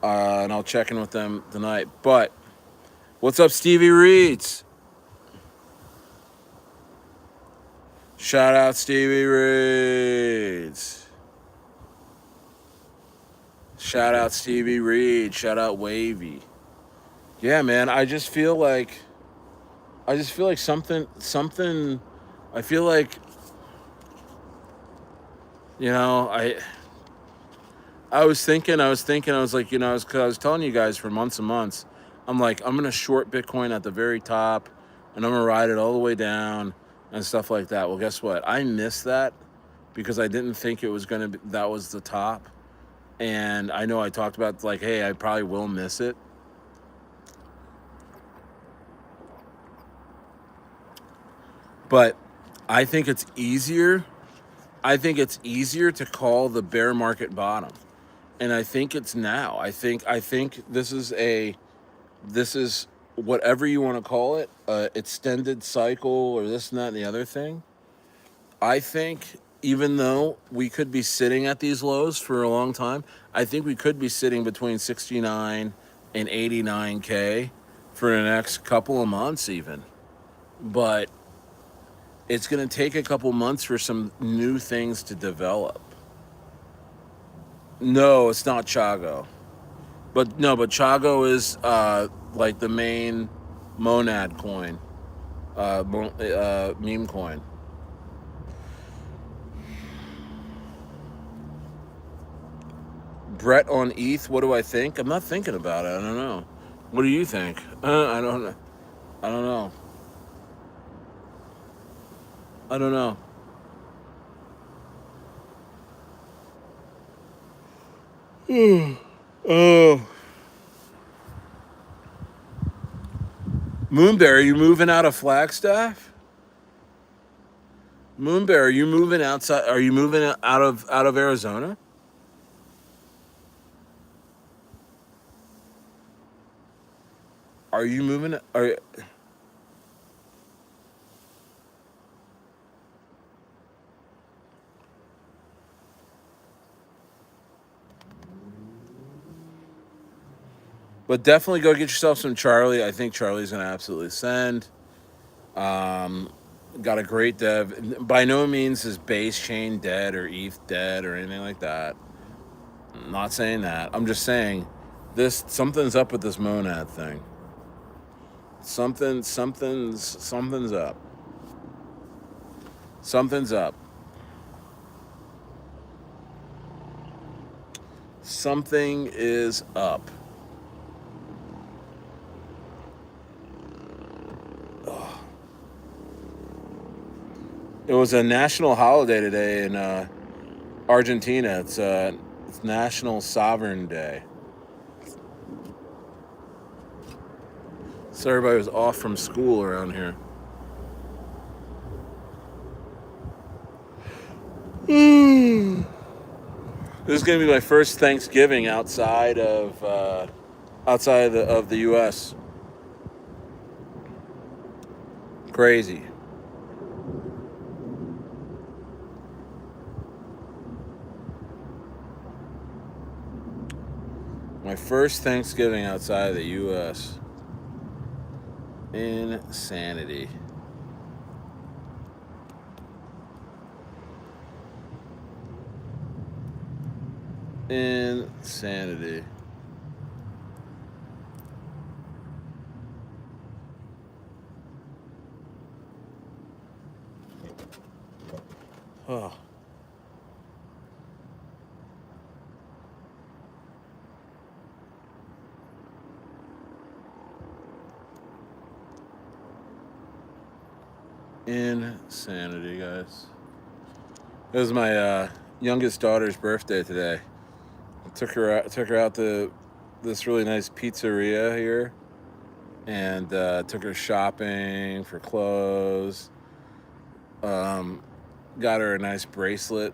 And I'll check in with them tonight. But what's up, Stevie Reeds? Shout out Stevie Reeds. Shout out Stevie Reed. Shout out Wavy. Yeah, man. I just feel like something. I feel like you know. I was like, cause I was telling you guys for months and months. I'm like, I'm gonna short Bitcoin at the very top, and I'm gonna ride it all the way down and stuff like that. Well, guess what? I missed that because I didn't think it was gonna be that was the top. And I know I talked about like, hey, I probably will miss it. But I think it's easier. I think it's easier to call the bear market bottom. And I think it's now. I think this is whatever you want to call it, extended cycle or this and that and the other thing. I think even though we could be sitting at these lows for a long time, I think we could be sitting between 69 and 89K for the next couple of months even. But it's going to take a couple months for some new things to develop. No, it's not Chago. But no, but Chago is like the main Monad coin, meme coin. Brett on ETH. What do I think? I'm not thinking about it. I don't know. What do you think? I don't know. I don't know. I don't know. Oh, Moonbear, are you moving out of Flagstaff? Moonbear, are you moving outside? Are you moving out of Arizona? Are you moving? But definitely go get yourself some Charlie. I think Charlie's gonna absolutely send. Um, got a great dev. By no means is base chain dead or ETH dead or anything like that. I'm not saying that. I'm just saying this something's up with this Monad thing. Something's up. Something's up. Something is up. It was a national holiday today in Argentina. It's National Sovereign Day. So everybody was off from school around here. This is gonna be my first Thanksgiving outside of the U.S. Crazy. My first Thanksgiving outside of the U.S. Insanity. Insanity. Oh. Insanity, guys. It was my youngest daughter's birthday today. Took her out to this really nice pizzeria here, and took her shopping for clothes. Got her a nice bracelet.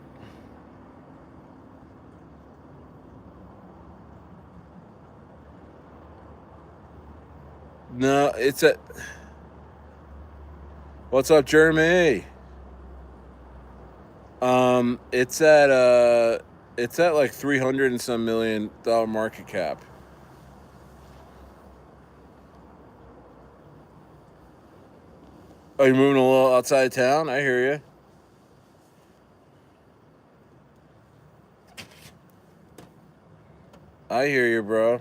No, it's at. What's up, Jeremy? It's at like 300 and some $1 million market cap. Are you moving a little outside town? I hear you. I hear you, bro.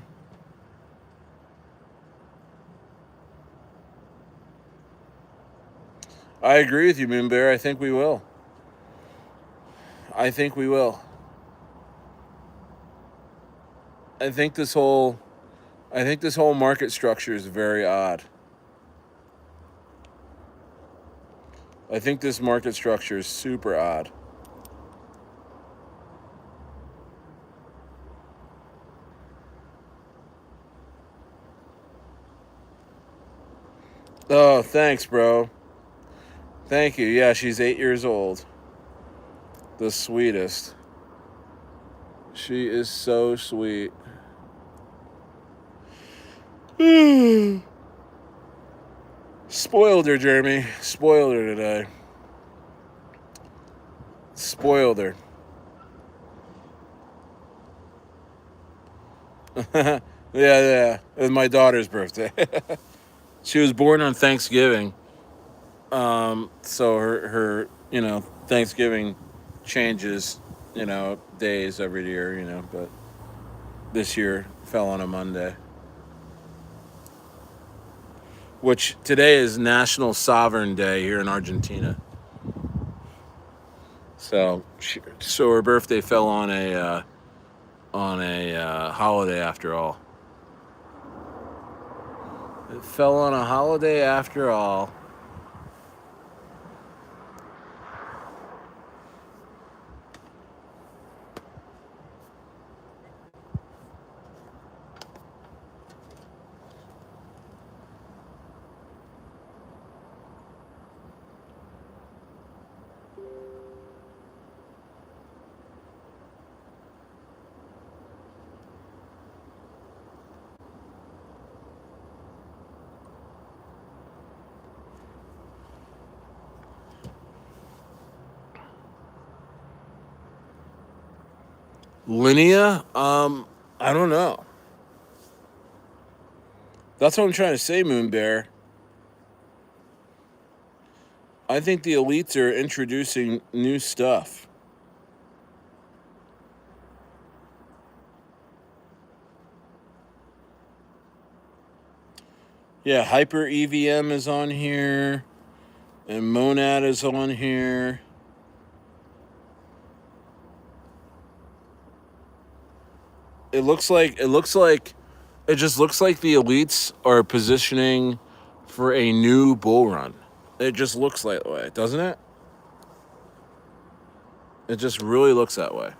I agree with you, Moon Bear. I think we will. I think we will. I think this whole market structure is very odd. I think this market structure is super odd. Oh, thanks, bro. Thank you. Yeah, she's 8 years old. The sweetest. She is so sweet. Spoiled her, Jeremy. Spoiled her today. Spoiled her. Yeah. It was my daughter's birthday. She was born on Thanksgiving. So her Thanksgiving changes, days every year, but this year fell on a Monday. Which today is National Sovereign Day here in Argentina. So her birthday fell on a holiday after all. It fell on a holiday after all. Linea? I don't know. That's what I'm trying to say, Moon Bear. I think the elites are introducing new stuff. Yeah, Hyper EVM is on here, and Monad is on here. it just looks like the elites are positioning for a new bull run. It just looks that way, doesn't it? It just really looks that way.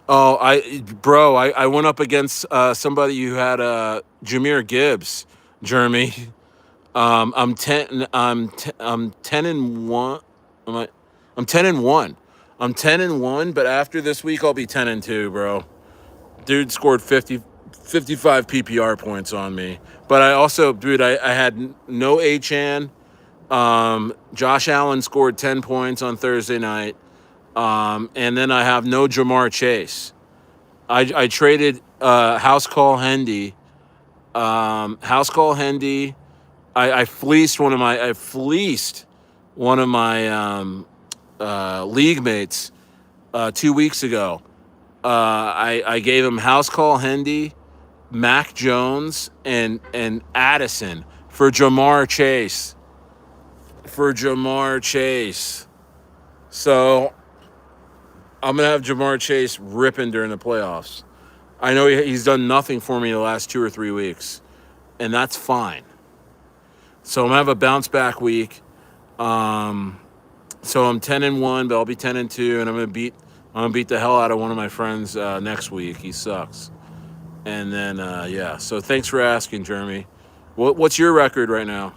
Oh, I went up against somebody who had Jameer Gibbs, Jeremy. I'm 10-1. Am I? I'm 10-1. I'm 10-1, but after this week I'll be 10-2, bro. Dude scored 55 PPR points on me. But I also, dude, I had no Achan. Josh Allen scored 10 points on Thursday night. And then I have no Jamar Chase. I traded House Call Hendy. House Call Hendy. I fleeced one of my league mates 2 weeks ago. I gave him House Call Hendy, Mac Jones, and Addison for Jamar Chase. So I'm gonna have Jamar Chase ripping during the playoffs. I know he's done nothing for me the last 2 or 3 weeks, and that's fine. So I'm gonna have a bounce back week. So I'm 10-1, but I'll be 10-2, and I'm gonna beat the hell out of one of my friends next week. He sucks. And then yeah. So thanks for asking, Jeremy. What's your record right now?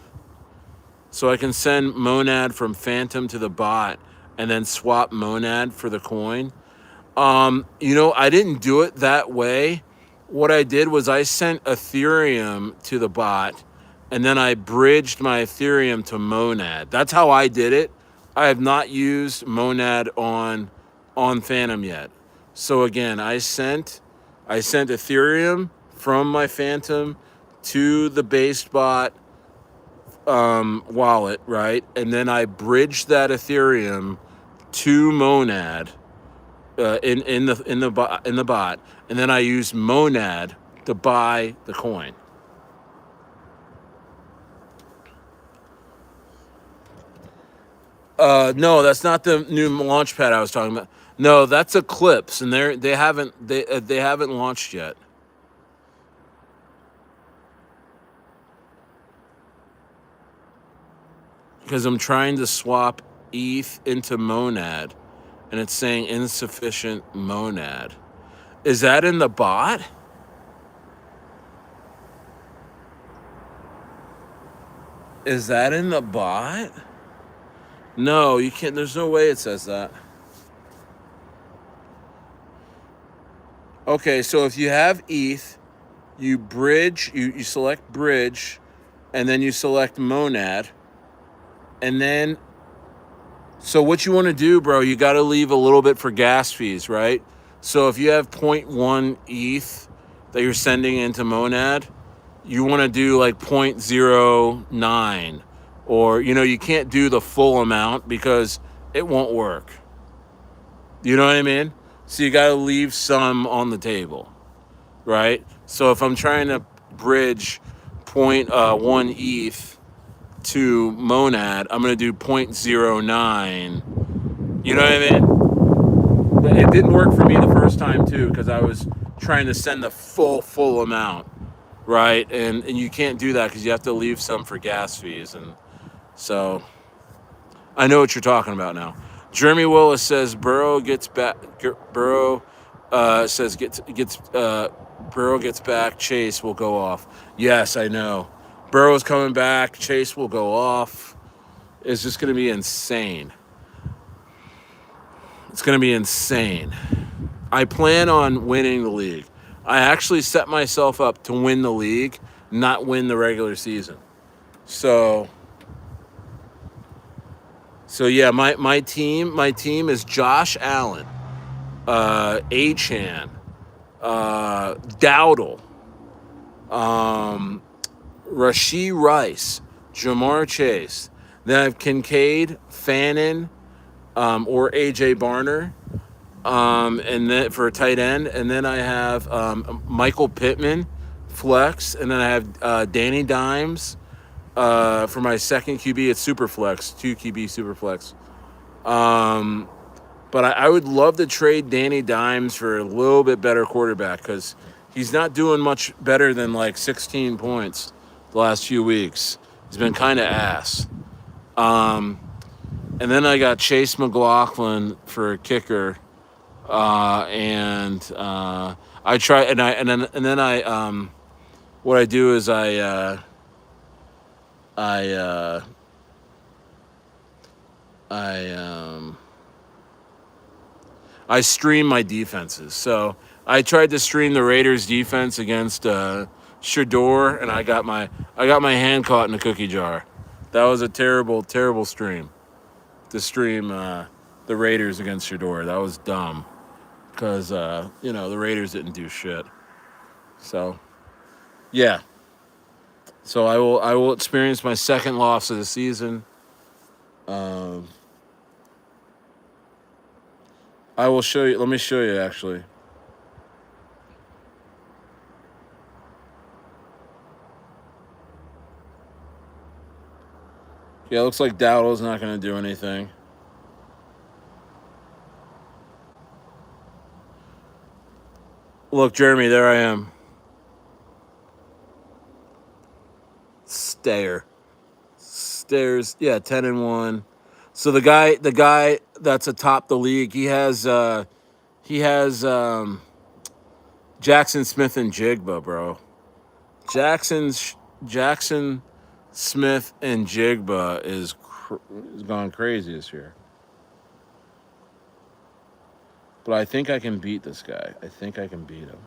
So I can send Monad from Phantom to the bot, and then swap Monad for the coin. I didn't do it that way. What I did was I sent Ethereum to the bot, and then I bridged my Ethereum to Monad. That's how I did it. I have not used Monad on Phantom yet. So again, I sent Ethereum from my Phantom to the based bot wallet, right? And then I bridged that Ethereum to Monad in the bot, and then I used Monad to buy the coin. No, that's not the new launch pad I was talking about. No, that's Eclipse, and they haven't launched yet. Because I'm trying to swap ETH into Monad, and it's saying insufficient Monad. Is that in the bot? Is that in the bot? No, you can't. There's no way it says that. Okay, so if you have ETH, you bridge, you select bridge, and then you select Monad, and then, so what you want to do, bro, you got to leave a little bit for gas fees, right? So if you have 0.1 ETH that you're sending into Monad, you want to do like 0.09, or, you can't do the full amount because it won't work. You know what I mean? So you got to leave some on the table, right? So if I'm trying to bridge 0.1 ETH to Monad, I'm going to do 0.09. You know what I mean? It didn't work for me the first time too, because I was trying to send the full amount, right? And you can't do that because you have to leave some for gas fees. And so I know what you're talking about now. Jeremy Willis says Burrow gets back. Burrow says Burrow gets back. Chase will go off. Yes, I know. Burrow's coming back. Chase will go off. It's just going to be insane. It's going to be insane. I plan on winning the league. I actually set myself up to win the league, not win the regular season. So yeah, my team is Josh Allen, Achan, Dowdle, Rashee Rice, Jamar Chase. Then I have Kincaid, Fannin, or AJ Barner, and then for a tight end, and then I have Michael Pittman, flex, and then I have Danny Dimes, for my second QB. It's super flex, 2 QB super flex. Um, but I would love to trade Danny Dimes for a little bit better quarterback because he's not doing much better than like 16 points the last few weeks. He's been kind of ass. And then I got Chase McLaughlin for a kicker, and I try and then I what I do is I I I stream my defenses. So I tried to stream the Raiders defense against Shador, and I got my hand caught in a cookie jar. That was a terrible stream to stream the Raiders against Shador. That was dumb because the Raiders didn't do shit. So yeah, so I will experience my second loss of the season. Um, I will show you. Let me show you actually. Yeah, it looks like Dowdle's not going to do anything. Look, Jeremy, there I am. Stairs. Yeah, 10-1. So the guy that's atop the league, he has Jackson Smith and Jigba, bro. Jackson Smith and Jigba is gone crazy this year. But I think I can beat this guy. I think I can beat him.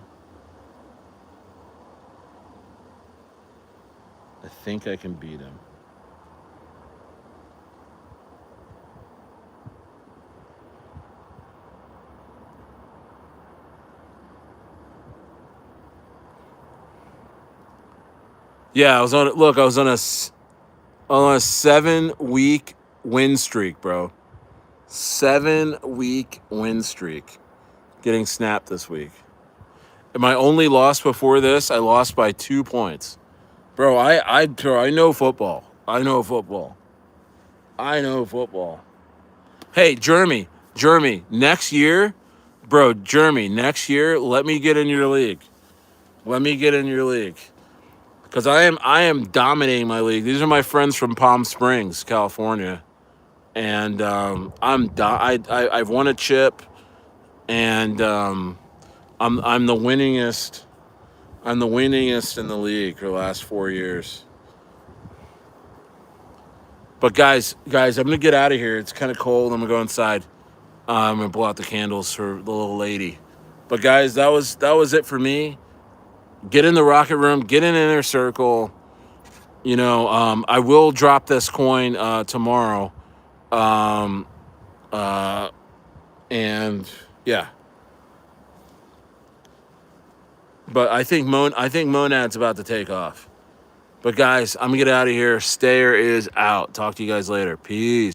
I think I can beat him. Yeah, I was on. Look, I was on a 7-week win streak, bro. 7-week win streak, getting snapped this week. And my only loss before this, I lost by 2 points, bro. I know football. I know football. I know football. Hey, Jeremy, next year, bro, Jeremy, next year, let me get in your league. Let me get in your league. Because I am dominating my league. These are my friends from Palm Springs, California, and I've won a chip, and I'm the winningest. I'm the winningest in the league for the last 4 years. But guys, I'm gonna get out of here. It's kind of cold. I'm gonna go inside. I'm gonna blow out the candles for the little lady. But guys, that was it for me. Get in the rocket room. Get in inner circle. I will drop this coin tomorrow. Um, uh, and yeah, but I think Monad's about to take off. But guys, I'm gonna get out of here. Stayer is out. Talk to you guys later. Peace.